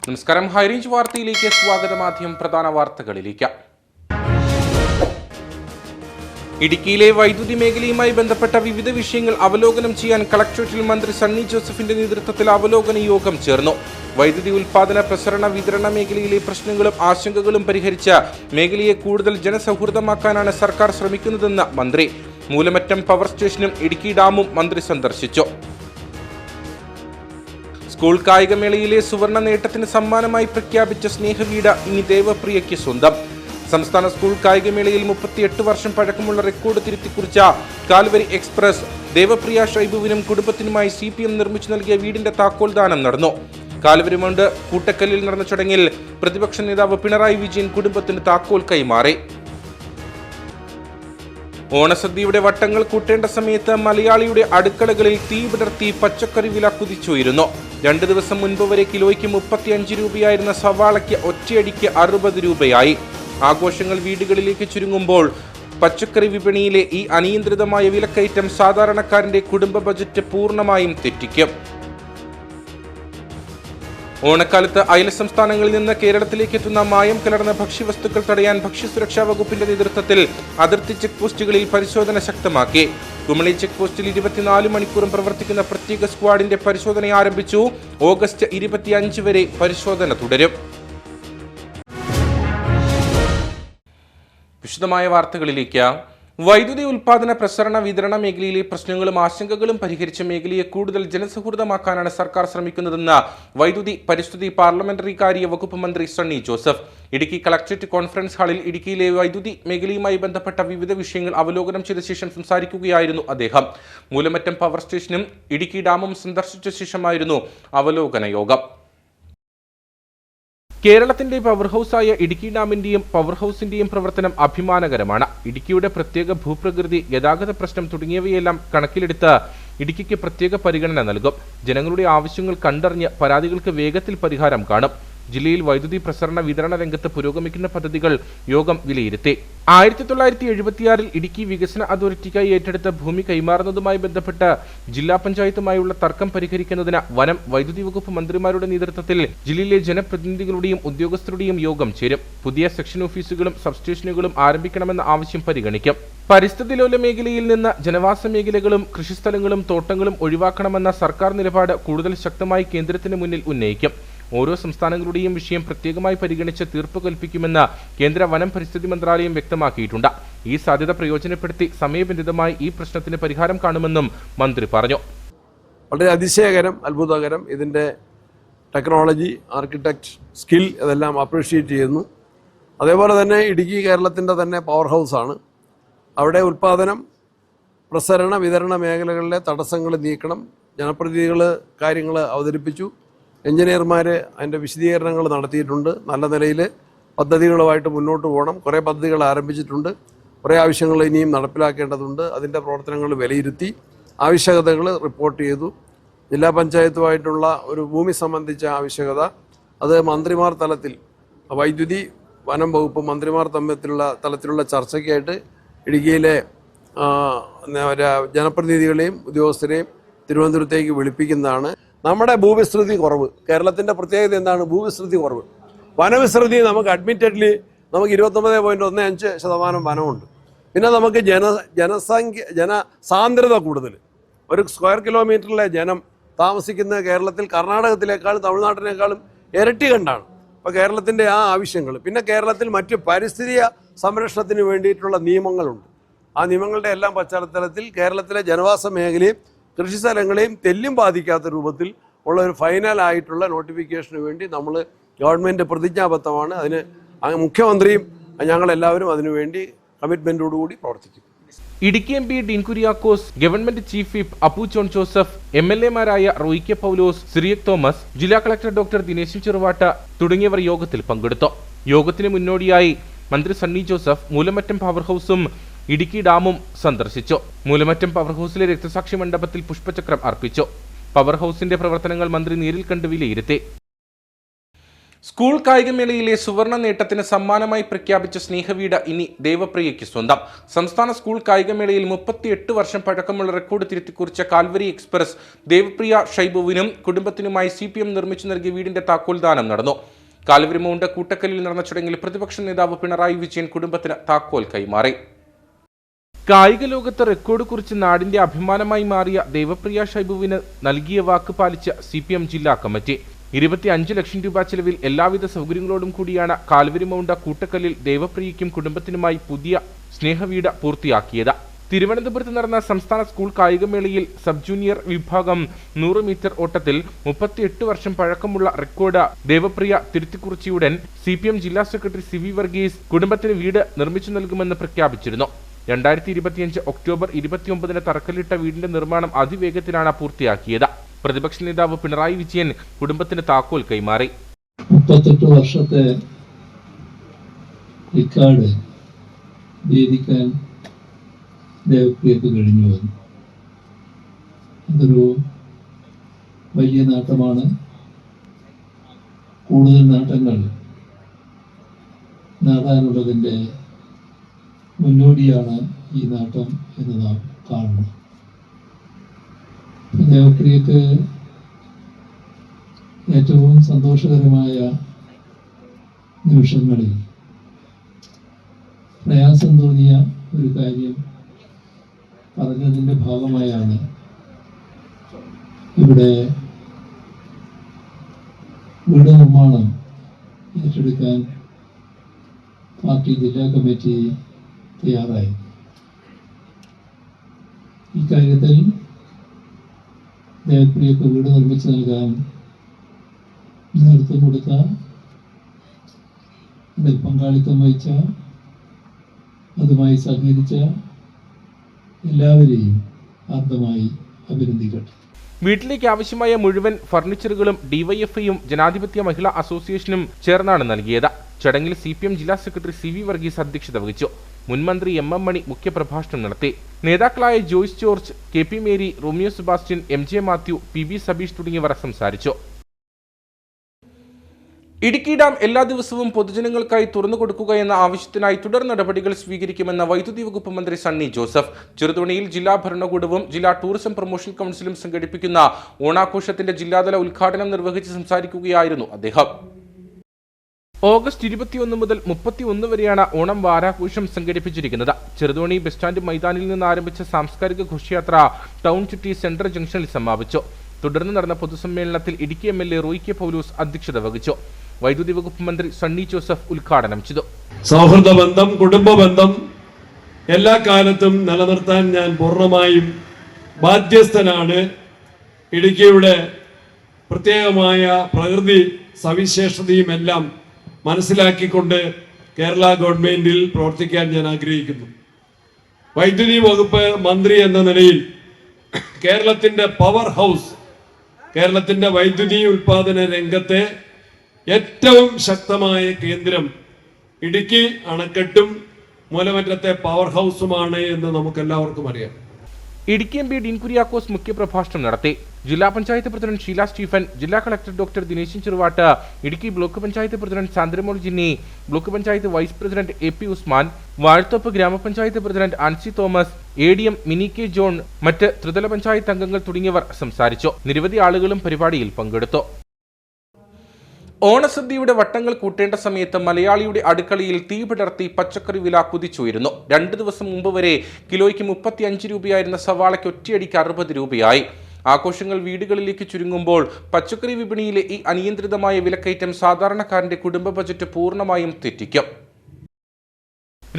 നമസ്കാരം. ഹൈറേഞ്ച് വാർത്തയിലേക്ക് സ്വാഗതം. ആദ്യം പ്രധാന വാർത്തകളിലേക്ക്. ഇടുക്കിയിലെ വൈദ്യുതി മേഖലയുമായി ബന്ധപ്പെട്ട വിവിധ വിഷയങ്ങൾ അവലോകനം ചെയ്യാൻ കളക്ടറേറ്റിൽ മന്ത്രി സണ്ണി ജോസഫിന്റെ നേതൃത്വത്തിൽ അവലോകന യോഗം ചേർന്നു. വൈദ്യുതി ഉൽപാദന, പ്രസരണ, വിതരണ മേഖലയിലെ പ്രശ്നങ്ങളും ആശങ്കകളും പരിഹരിച്ച് മേഖലയെ കൂടുതൽ ജനസൗഹൃദമാക്കാനാണ് സർക്കാർ ശ്രമിക്കുന്നതെന്ന് മന്ത്രി. മൂലമറ്റം പവർ സ്റ്റേഷനും ഇടുക്കി ഡാമും മന്ത്രി സന്ദർശിച്ചു. സ്കൂൾ കായികമേളയിലെ സുവർണ നേട്ടത്തിന് സമ്മാനമായി പ്രഖ്യാപിച്ച സ്നേഹവീട് ഇനി ദേവപ്രിയയ്ക്ക് സ്വന്തം. സംസ്ഥാന സ്കൂൾ കായികമേളയിൽ 38 വർഷം പഴക്കമുള്ള റെക്കോർഡ് തിരുത്തിക്കുറിച്ച കാൽവരി എക്സ്പ്രസ് ദേവപ്രിയ ഷൈബുവിനും കുടുംബത്തിനുമായി CPM നിർമ്മിച്ചു നൽകിയ വീടിന്റെ താക്കോൽദാനം നടന്നു. കാൽവരിമൗണ്ട് കൂട്ടക്കല്ലിൽ നടന്ന ചടങ്ങിൽ പ്രതിപക്ഷ നേതാവ് പിണറായി വിജയൻ കുടുംബത്തിന് താക്കോൽ കൈമാറി. ഓണസദ്യയുടെ വട്ടങ്ങൾ കൂട്ടേണ്ട സമയത്ത് മലയാളിയുടെ അടുക്കളകളിൽ തീ വിടർത്തി പച്ചക്കറി വില കുതിച്ചുയരുന്നു. 2 ദിവസം മുൻപ് വരെ കിലോയ്ക്ക് 35 രൂപയായിരുന്ന സവാളയ്ക്ക് ഒറ്റയടിക്ക് 60 രൂപയായി. ആഘോഷങ്ങൾ വീടുകളിലേക്ക് ചുരുങ്ങുമ്പോൾ പച്ചക്കറി വിപണിയിലെ ഈ അനിയന്ത്രിതമായ വിലക്കയറ്റം സാധാരണക്കാരന്റെ കുടുംബ ബജറ്റ് പൂർണ്ണമായും തെറ്റിക്കും. ഓണക്കാലത്ത് അയൽ സംസ്ഥാനങ്ങളിൽ നിന്ന് കേരളത്തിലേക്ക് എത്തുന്ന മായം കലർന്ന ഭക്ഷ്യവസ്തുക്കൾ തടയാൻ ഭക്ഷ്യസുരക്ഷാ വകുപ്പിന്റെ നേതൃത്വത്തിൽ അതിർത്തി ചെക്ക് പോസ്റ്റുകളിൽ പരിശോധന ശക്തമാക്കി. കുമളി ചെക്ക് പോസ്റ്റിൽ 24 മണിക്കൂറും പ്രവർത്തിക്കുന്ന പ്രത്യേക സ്ക്വാഡിന്റെ പരിശോധന ആരംഭിച്ചു. ഓഗസ്റ്റ് 25 വരെ പരിശോധന തുടരും. വിശദമായ വാർത്തകളിലേക്ക്. വൈദ്യുതി ഉൽപാദന, പ്രസരണ, വിതരണ മേഖലയിലെ പ്രശ്നങ്ങളും ആശങ്കകളും പരിഹരിച്ച മേഖലയെ കൂടുതൽ ജനസൗഹൃദമാക്കാനാണ് സർക്കാർ ശ്രമിക്കുന്നതെന്ന് വൈദ്യുതി, പരിസ്ഥിതി, പാർലമെന്ററി കാര്യ വകുപ്പ് മന്ത്രി Sunny Joseph. Idukki collectorate conference ഹാളിൽ ഇടുക്കിയിലെ വൈദ്യുതി മേഖലയുമായി ബന്ധപ്പെട്ട വിവിധ വിഷയങ്ങൾ അവലോകനം ചെയ്ത ശേഷം സംസാരിക്കുകയായിരുന്നു അദ്ദേഹം. മൂലമറ്റം പവർ സ്റ്റേഷനും ഇടുക്കി ഡാമും സന്ദർശിച്ച ശേഷമായിരുന്നു അവലോകന യോഗം. കേരളത്തിന്റെ പവർ ഹൌസായ ഇടുക്കി ഡാമിന്റെയും പവർ ഹൌസിന്റെയും പ്രവർത്തനം അഭിമാനകരമാണ്. ഇടുക്കിയുടെ പ്രത്യേക ഭൂപ്രകൃതി, ഗതാഗത പ്രശ്നം തുടങ്ങിയവയെല്ലാം കണക്കിലെടുത്ത് ഇടുക്കിക്ക് പ്രത്യേക പരിഗണന നൽകും. ജനങ്ങളുടെ ആവശ്യങ്ങൾ കണ്ടറിഞ്ഞ് പരാതികൾക്ക് വേഗത്തിൽ പരിഹാരം കാണും. ജില്ലയിൽ വൈദ്യുതി പ്രസരണ, വിതരണ രംഗത്ത് പുരോഗമിക്കുന്ന പദ്ധതികൾ യോഗം വിലയിരുത്തി. 1976 ഇടുക്കി വികസന അതോറിറ്റിക്കായി ഏറ്റെടുത്ത ഭൂമി കൈമാറുന്നതുമായി ബന്ധപ്പെട്ട് ജില്ലാ പഞ്ചായത്തുമായുള്ള തർക്കം പരിഹരിക്കുന്നതിന് വനം, വൈദ്യുതി വകുപ്പ് മന്ത്രിമാരുടെ നേതൃത്വത്തിൽ ജില്ലയിലെ ജനപ്രതിനിധികളുടെയും ഉദ്യോഗസ്ഥരുടെയും യോഗം ചേരും. പുതിയ സെക്ഷൻ ഓഫീസുകളും സബ്സ്റ്റേഷനുകളും ആരംഭിക്കണമെന്ന ആവശ്യം പരിഗണിക്കും. പരിസ്ഥിതി ലോല മേഖലയിൽ നിന്ന് ജനവാസ മേഖലകളും കൃഷിസ്ഥലങ്ങളും തോട്ടങ്ങളും ഒഴിവാക്കണമെന്ന സർക്കാർ നിലപാട് കൂടുതൽ ശക്തമായി കേന്ദ്രത്തിന് മുന്നിൽ ഉന്നയിക്കും. ഓരോ സംസ്ഥാനങ്ങളുടെയും വിഷയം പ്രത്യേകമായി പരിഗണിച്ച് തീർപ്പ് കൽപ്പിക്കുമെന്ന് കേന്ദ്ര വനം, പരിസ്ഥിതി മന്ത്രാലയം വ്യക്തമാക്കിയിട്ടുണ്ട്. ഈ സാധ്യത പ്രയോജനപ്പെടുത്തി സമയബന്ധിതമായി ഈ പ്രശ്നത്തിന് പരിഹാരം കാണുമെന്നും മന്ത്രി പറഞ്ഞു. വളരെ അതിശയകരം, അത്ഭുതകരം. ഇതിൻ്റെ ടെക്നോളജി, ആർക്കിടെക്ട് സ്കിൽ ഇതെല്ലാം അപ്രീഷിയേറ്റ് ചെയ്യുന്നു. അതേപോലെ തന്നെ ഇടുക്കി കേരളത്തിൻ്റെ തന്നെ പവർ ഹൗസാണ്. അവിടെ ഉൽപ്പാദനം, പ്രസരണ, വിതരണ മേഖലകളിലെ തടസ്സങ്ങൾ നീക്കണം. ജനപ്രതിനിധികൾ കാര്യങ്ങൾ അവതരിപ്പിച്ചു. എഞ്ചിനീയർമാർ അതിൻ്റെ വിശദീകരണങ്ങൾ നടത്തിയിട്ടുണ്ട്. നല്ല നിലയിൽ പദ്ധതികളുമായിട്ട് മുന്നോട്ട് പോകണം. കുറേ പദ്ധതികൾ ആരംഭിച്ചിട്ടുണ്ട്. കുറേ ആവശ്യങ്ങൾ ഇനിയും നടപ്പിലാക്കേണ്ടതുണ്ട്. അതിൻ്റെ പ്രവർത്തനങ്ങൾ വിലയിരുത്തി ആവശ്യകതകൾ റിപ്പോർട്ട് ചെയ്തു. ജില്ലാ പഞ്ചായത്തുമായിട്ടുള്ള ഒരു ഭൂമി സംബന്ധിച്ച ആവശ്യകത അത് മന്ത്രിമാർ തലത്തിൽ, വൈദ്യുതി, വനം വകുപ്പ് മന്ത്രിമാർ തലത്തിലുള്ള ചർച്ചയ്ക്കായിട്ട് ഇടുക്കിയിലെ ജനപ്രതിനിധികളെയും ഉദ്യോഗസ്ഥരെയും തിരുവനന്തപുരത്തേക്ക് വിളിപ്പിക്കുന്നതാണ്. നമ്മുടെ ഭൂവിസ്തൃതി കുറവ്, കേരളത്തിൻ്റെ പ്രത്യേകത എന്താണ്? ഭൂവിസ്തൃതി കുറവ്. വനവിസ്തൃതി നമുക്ക് അഡ്മിറ്റഡ്ലി നമുക്ക് 29.15% വനമുണ്ട്. പിന്നെ നമുക്ക് ജനസാന്ദ്രത കൂടുതൽ. ഒരു സ്ക്വയർ കിലോമീറ്ററിലെ ജനം താമസിക്കുന്ന കേരളത്തിൽ കർണാടകത്തിലേക്കാളും തമിഴ്നാട്ടിനേക്കാളും ഇരട്ടി കണ്ടാണ്. അപ്പോൾ കേരളത്തിൻ്റെ ആ ആവശ്യങ്ങൾ, പിന്നെ കേരളത്തിൽ മറ്റ് പരിസ്ഥിതി സംരക്ഷണത്തിന് വേണ്ടിയിട്ടുള്ള നിയമങ്ങളുണ്ട്. ആ നിയമങ്ങളുടെ എല്ലാം പശ്ചാത്തലത്തിൽ കേരളത്തിലെ ജനവാസ മേഖലയും കൃഷിസ്ഥലങ്ങളെയും തെല്ലും ബാധിക്കാത്ത രൂപത്തിൽ ഉള്ള ഒരു ഫൈനലായിട്ടുള്ള നോട്ടിഫിക്കേഷന് വേണ്ടി നമ്മൾ ഗവൺമെൻറ് പ്രതിജ്ഞാബദ്ധമാണ്. അതിന് മുഖ്യമന്ത്രിയും ഞങ്ങളെല്ലാവരും അതിനുവേണ്ടി കമ്മിറ്റ്മെൻറ്റോടുകൂടി പ്രവർത്തിക്കും. Idukki MP Dean Kuriakose, government chief whip Appu John Joseph, MLA-മാരായ റോയി കെ പൗലോസ്, സിറിയക് തോമസ്, ജില്ലാ കളക്ടർ ഡോക്ടർ ദിനേശൻ ചെറുവാട്ട് തുടങ്ങിയവർ യോഗത്തിൽ പങ്കെടുത്തു. യോഗത്തിന് മുന്നോടിയായി മന്ത്രി സണ്ണി ജോസഫ് മൂലമറ്റം പവർ ഹൌസും ഇടുക്കി ഡാമും സന്ദർശിച്ചു. മൂലമറ്റം പവർ ഹൌസിലെ രക്തസാക്ഷി മണ്ഡപത്തിൽ പുഷ്പചക്രം അർപ്പിച്ചു. പവർ ഹൌസിന്റെ പ്രവർത്തനങ്ങൾ മന്ത്രി നേരിൽ കണ്ട് വിലയിരുത്തി. സ്കൂൾ കായികമേളയിലെ സുവർണ നേട്ടത്തിന് സമ്മാനമായി പ്രഖ്യാപിച്ച സ്നേഹവീട് ഇനി ദേവപ്രിയയ്ക്ക് സ്വന്തം. സംസ്ഥാന സ്കൂൾ കായികമേളയിൽ 38 വർഷം പഴക്കമുള്ള റെക്കോർഡ് തിരുത്തിക്കുറിച്ച കാൽവരി എക്സ്പ്രസ് ദേവപ്രിയ ഷൈബുവിനും കുടുംബത്തിനുമായി CPM നിർമ്മിച്ചു നൽകിയ വീടിന്റെ താക്കോൽദാനം നടന്നു. കാൽവരി മൗണ്ട് കൂട്ടക്കലിൽ നടന്ന ചടങ്ങിൽ പ്രതിപക്ഷ നേതാവ് പിണറായി വിജയൻ കുടുംബത്തിന് താക്കോൽ കൈമാറി. കായിക ലോകത്ത് റെക്കോർഡ് കുറിച്ച് നാടിന്റെ അഭിമാനമായി മാറിയ ദേവപ്രിയ ഷൈബുവിന് നൽകിയ വാക്ക് പാലിച്ച CPM ജില്ലാ കമ്മിറ്റി 25 ലക്ഷം രൂപ ചെലവിൽ എല്ലാവിധ സൗകര്യങ്ങളോടും കൂടിയാണ് കാൽവരി മൗണ്ട് കൂട്ടക്കല്ലിൽ ദേവപ്രിയയ്ക്കും കുടുംബത്തിനുമായി പുതിയ സ്നേഹവീട് പൂർത്തിയാക്കിയത്. തിരുവനന്തപുരത്ത് നടന്ന സംസ്ഥാന സ്കൂൾ കായികമേളയിൽ സബ് ജൂനിയർ വിഭാഗം 100 മീറ്റർ ഓട്ടത്തിൽ 38 വർഷം പഴക്കമുള്ള റെക്കോർഡ് ദേവപ്രിയ തിരുത്തിക്കുറിച്ചിയുടൻ CPM ജില്ലാ സെക്രട്ടറി CV വർഗീസ് കുടുംബത്തിന് വീട് നിർമ്മിച്ചു നൽകുമെന്ന് പ്രഖ്യാപിച്ചിരുന്നു. 2025 ഒക്ടോബർ 29 തറക്കല്ലിട്ട വീടിന്റെ നിർമ്മാണം അതിവേഗത്തിലാണ് പൂർത്തിയാക്കിയത്. പ്രതിപക്ഷ നേതാവ് പിണറായി വിജയൻ കുടുംബത്തിന് താക്കോൽ കൈമാറി. 38 വർഷത്തെ റിക്കാർഡ് ഭേദിക്കാൻ ദേവപ്രിയക്ക് കഴിഞ്ഞു വന്നു. അതൊരു വലിയ നേട്ടമാണ്. കൂടുതൽ നേട്ടങ്ങൾ നേടാനുള്ളതിൻ്റെ മുന്നോടിയാണ് ഈ നേട്ടം എന്ന് നാം കാണണം. ദേവപ്രിയക്ക് ഏറ്റവും സന്തോഷകരമായ നിമിഷങ്ങളിൽ പ്രയാസം തോന്നിയ ഒരു കാര്യം പറഞ്ഞതിൻ്റെ ഭാഗമായാണ് ഇവിടെ വീട് നിർമ്മാണം ഏറ്റെടുക്കാൻ പാർട്ടി ജില്ലാ കമ്മിറ്റി തയ്യാറായി. ഇക്കാര്യത്തിൽ ദേവപ്രിയക്ക് വീട് നിർമ്മിച്ചു നൽകാൻ നേതൃത്വം കൊടുത്ത, അതിൽ പങ്കാളിത്തം വഹിച്ച, അതുമായി സഹകരിച്ച എല്ലാവരെയും ആർദ്രമായി അഭിനന്ദിക്കട്ടെ. വീട്ടിലേക്ക് ആവശ്യമായ മുഴുവൻ ഫർണിച്ചറുകളും DYFIയും ജനാധിപത്യ മഹിളാ അസോസിയേഷനും ചേർന്നാണ് നൽകിയത്. ചടങ്ങിൽ CPM ജില്ലാ സെക്രട്ടറി CV വർഗീസ് അധ്യക്ഷത വഹിച്ചു. മുൻമന്ത്രി MM മണി മുഖ്യപ്രഭാഷണം നടത്തി. നേതാക്കളായ Joyce George, KP Mary, Romeo Sebastian, MJ Mathew, PB Sabeesh തുടങ്ങിയവർ സംസാരിച്ചു. ഇടുക്കി ഡാം എല്ലാ ദിവസവും പൊതുജനങ്ങൾക്കായി തുറന്നു കൊടുക്കുക എന്ന ആവശ്യത്തിനായി തുടർ നടപടികൾ സ്വീകരിക്കുമെന്ന് വൈദ്യുതി വകുപ്പ് മന്ത്രി സണ്ണി ജോസഫ്. ചെറുതോണിയിൽ ജില്ലാ ഭരണകൂടവും ജില്ലാ ടൂറിസം പ്രൊമോഷൻ കൗൺസിലും സംഘടിപ്പിക്കുന്ന ഓണാഘോഷത്തിന്റെ ജില്ലാതല ഉദ്ഘാടനം നിർവഹിച്ച് സംസാരിക്കുകയായിരുന്നു അദ്ദേഹം. ഓഗസ്റ്റ് 21 മുതൽ 31 വരെയാണ് ഓണം വാരാഘോഷം സംഘടിപ്പിച്ചിരിക്കുന്നത്. ചെറുതോണി ബസ് സ്റ്റാൻഡ് മൈതാനിൽ നിന്ന് ആരംഭിച്ച സാംസ്കാരിക ഘോഷയാത്ര ടൗൺ ചുറ്റി സെൻട്രൽ ജംഗ്ഷനിൽ സമാപിച്ചു. തുടർന്ന് നടന്ന പൊതുസമ്മേളനത്തിൽ ഇടുക്കി MLA റോയ് കെ പൗലോസ് അധ്യക്ഷത വഹിച്ചു. വൈദ്യുതി വകുപ്പ് മന്ത്രി സണ്ണി ജോസഫ് ഉദ്ഘാടനം ചെയ്തു. സൗഹൃദ ബന്ധം, കുടുംബ ബന്ധം എല്ലാ കാലത്തും നിലനിർത്താൻ ഞാൻ പൂർണ്ണമായും ബാധ്യസ്ഥനാണ്. ഇടുക്കിയുടെ പ്രത്യേകമായ പ്രകൃതി സവിശേഷതയും എല്ലാം മനസ്സിലാക്കിക്കൊണ്ട് കേരള ഗവൺമെന്റിൽ പ്രവർത്തിക്കാൻ ഞാൻ ആഗ്രഹിക്കുന്നു. വൈദ്യുതി വകുപ്പ് മന്ത്രി എന്ന നിലയിൽ കേരളത്തിന്റെ പവർ ഹൗസ്, കേരളത്തിന്റെ വൈദ്യുതി ഉൽപാദന രംഗത്തെ ഏറ്റവും ശക്തമായ കേന്ദ്രം ഇടുക്കി അണക്കെട്ടും മൂലമറ്റത്തെ പവർ ഹൗസുമാണ് എന്ന് നമുക്കെല്ലാവർക്കും അറിയാം. ഇടുക്കി MP ഡീൻ കുര്യാക്കോസ് മുഖ്യപ്രഭാഷണം നടത്തി. ജില്ലാ പഞ്ചായത്ത് പ്രസിഡന്റ് ഷീല സ്റ്റീഫൻ, ജില്ലാ collector doctor Dineshan Cheruvattu, Idukki block panchayat president Sandramol Jinny, block panchayat vice president AP Usman, Vazhathoppu ഗ്രാമപഞ്ചായത്ത് പ്രസിഡന്റ് ആൻസി തോമസ്, ADM മിനി കെ ജോൺ, മറ്റ് ത്രിതല പഞ്ചായത്ത് അംഗങ്ങൾ തുടങ്ങിയവർ സംസാരിച്ചു. നിരവധി ആളുകളും പരിപാടിയിൽ പങ്കെടുത്തു. ഓണസദ്യയുടെ വട്ടങ്ങൾ കൂട്ടേണ്ട സമയത്ത് മലയാളിയുടെ അടുക്കളയിൽ തീ പടർത്തി പച്ചക്കറി വില കുതിച്ചുയരുന്നു. 2 ദിവസം മുമ്പ് വരെ കിലോയ്ക്ക് 35 രൂപയായിരുന്ന സവാളയ്ക്ക് ഒറ്റയടിക്ക് 60 രൂപയായി. ആഘോഷങ്ങൾ വീടുകളിലേക്ക് ചുരുങ്ങുമ്പോൾ പച്ചക്കറി വിപണിയിലെ ഈ അനിയന്ത്രിതമായ വിലക്കയറ്റം സാധാരണക്കാരന്റെ കുടുംബ ബജറ്റ് പൂർണ്ണമായും തെറ്റിക്കും.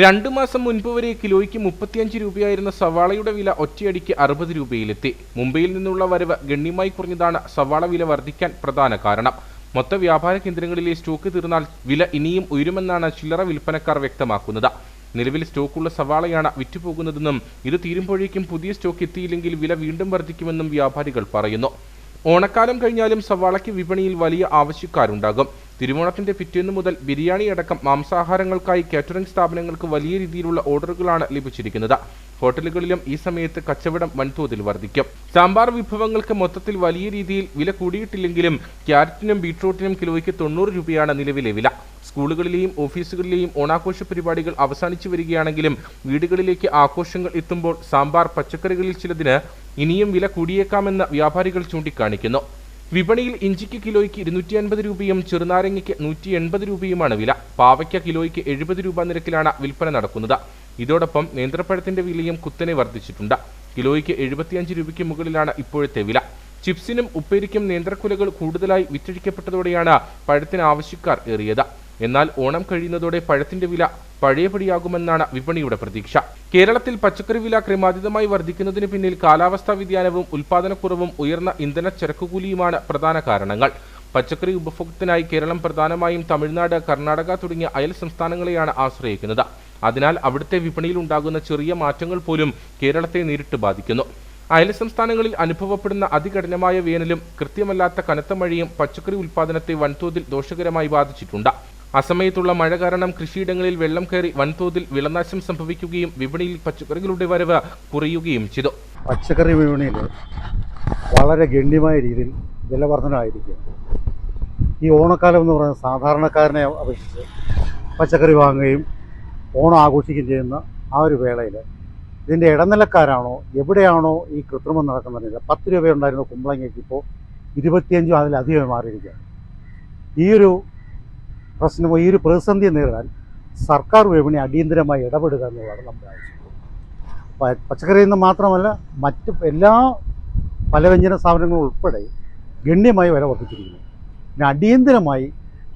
2 മാസം മുൻപ് വരെ കിലോയ്ക്ക് 35 രൂപയായിരുന്ന സവാളയുടെ വില ഒറ്റയടിക്ക് 60 രൂപയിലെത്തി. മുംബൈയിൽ നിന്നുള്ള വരവ് ഗണ്യമായി കുറഞ്ഞതാണ് സവാള വില വർദ്ധിക്കാൻ പ്രധാന കാരണം. മൊത്ത വ്യാപാര കേന്ദ്രങ്ങളിലെ സ്റ്റോക്ക് തീർന്നാൽ വില ഇനിയും ഉയരുമെന്നാണ് ചില്ലറ വിൽപ്പനക്കാർ വ്യക്തമാക്കുന്നത്. നിലവിൽ സ്റ്റോക്കുള്ള സവാളയാണ് വിറ്റുപോകുന്നതെന്നും ഇത് തീരുമ്പോഴേക്കും പുതിയ സ്റ്റോക്ക് എത്തിയില്ലെങ്കിൽ വില വീണ്ടും വർദ്ധിക്കുമെന്നും വ്യാപാരികൾ പറയുന്നു. ഓണക്കാലം കഴിഞ്ഞാലും സവാളയ്ക്ക് വിപണിയിൽ വലിയ ആവശ്യക്കാരുണ്ടാകും. തിരുവോണത്തിന്റെ പിറ്റേന്ന് മുതൽ ബിരിയാണി അടക്കം മാംസാഹാരങ്ങൾക്കായി കാറ്ററിംഗ് സ്ഥാപനങ്ങൾക്ക് വലിയ രീതിയിലുള്ള ഓർഡറുകളാണ് ലഭിച്ചിരിക്കുന്നത്. ഹോട്ടലുകളിലും ഈ സമയത്ത് കച്ചവടം വൻതോതിൽ വർദ്ധിക്കും. സാമ്പാർ വിഭവങ്ങൾക്ക് മൊത്തത്തിൽ വലിയ രീതിയിൽ വില കൂടിയിട്ടില്ലെങ്കിലും ക്യാരറ്റിനും ബീട്രൂട്ടിനും കിലോയ്ക്ക് 90 രൂപയാണ് നിലവിലെ വില. സ്കൂളുകളിലെയും ഓഫീസുകളിലെയും ഓണാഘോഷ പരിപാടികൾ അവസാനിച്ചു വരികയാണെങ്കിലും വീടുകളിലേക്ക് ആഘോഷങ്ങൾ എത്തുമ്പോൾ സാമ്പാർ, പച്ചക്കറികളിൽ ചിലതിന് ഇനിയും വില കൂടിയേക്കാമെന്ന് വ്യാപാരികൾ ചൂണ്ടിക്കാണിക്കുന്നു. വിപണിയിൽ ഇഞ്ചിക്ക് കിലോയ്ക്ക് 250 രൂപയും ചെറുനാരങ്ങയ്ക്ക് 180 രൂപയുമാണ് വില. പാവയ്ക്ക കിലോയ്ക്ക് 70 രൂപ നിരക്കിലാണ് വിൽപ്പന നടക്കുന്നത്. ഇതോടൊപ്പം നേന്ത്രപ്പഴത്തിന്റെ വിലയും കുത്തനെ വർദ്ധിച്ചിട്ടുണ്ട്. കിലോയ്ക്ക് 75 രൂപയ്ക്ക് മുകളിലാണ് ഇപ്പോഴത്തെ വില. ചിപ്സിനും ഉപ്പേരിക്കും നേന്ത്രക്കുലകൾ കൂടുതലായി വിറ്റഴിക്കപ്പെട്ടതോടെയാണ് പഴത്തിന് ആവശ്യക്കാർ ഏറിയത്. എന്നാൽ ഓണം കഴിയുന്നതോടെ പഴത്തിന്റെ വില പഴയപടിയാകുമെന്നാണ് വിപണിയുടെ പ്രതീക്ഷ. കേരളത്തിൽ പച്ചക്കറി വില ക്രമാതീതമായി വർദ്ധിക്കുന്നതിന് പിന്നിൽ കാലാവസ്ഥാ വ്യതിയാനവും ഉൽപാദനക്കുറവും ഉയർന്ന ഇന്ധന ചരക്കുകൂലിയുമാണ് പ്രധാന കാരണങ്ങൾ. പച്ചക്കറി ഉപഭോഗത്തിനായി കേരളം പ്രധാനമായും തമിഴ്നാട്, കർണാടക തുടങ്ങിയ അയൽ സംസ്ഥാനങ്ങളെയാണ് ആശ്രയിക്കുന്നത്. അതിനാൽ അവിടുത്തെ വിപണിയിൽ ഉണ്ടാകുന്ന ചെറിയ മാറ്റങ്ങൾ പോലും കേരളത്തെ നേരിട്ട് ബാധിക്കുന്നു. അയൽ സംസ്ഥാനങ്ങളിൽ അനുഭവപ്പെടുന്ന അതികഠിനമായ വേനലും കൃത്യമല്ലാത്ത കനത്ത മഴയും പച്ചക്കറി ഉൽപാദനത്തെ വൻതോതിൽ ദോഷകരമായി ബാധിച്ചിട്ടുണ്ട്. അസമയത്തുള്ള മഴ കാരണം കൃഷിയിടങ്ങളിൽ വെള്ളം കയറി വൻതോതിൽ വിളനാശം സംഭവിക്കുകയും വിപണിയിൽ പച്ചക്കറികളുടെ വരവ് കുറയുകയും ചെയ്തു. പച്ചക്കറി വിപണിയിൽ വളരെ ഗണ്യമായ രീതിയിൽ വിലവർധനമായിരിക്കും. ഈ ഓണക്കാലം എന്ന് പറയുന്നത് സാധാരണക്കാരനെ അപേക്ഷിച്ച് പച്ചക്കറി വാങ്ങുകയും ഓണം ആഘോഷിക്കുകയും ചെയ്യുന്ന ആ ഒരു വേളയിൽ ഇതിൻ്റെ ഇടനിലക്കാരാണോ എവിടെയാണോ ഈ കൃത്രിമം നടക്കുന്നതില്ല. 10 രൂപയുണ്ടായിരുന്ന കുമ്പളങ്ങയ്ക്ക് ഇപ്പോൾ 25 അതിലധികം മാറിയിരിക്കുകയാണ്. ഈ ഒരു പ്രശ്നം, ഈ ഒരു പ്രതിസന്ധിയെ നേരിടാൻ സർക്കാർ വിപണി അടിയന്തരമായി ഇടപെടുക എന്നുള്ളതാണ് നമ്മുടെ ആവശ്യം. പച്ചക്കറിയിൽ നിന്ന് മാത്രമല്ല മറ്റ് എല്ലാ പലവ്യഞ്ജന സാധനങ്ങളും ഉൾപ്പെടെ ഗണ്യമായി വില വർദ്ധിച്ചിരിക്കുന്നു. പിന്നെ അടിയന്തരമായി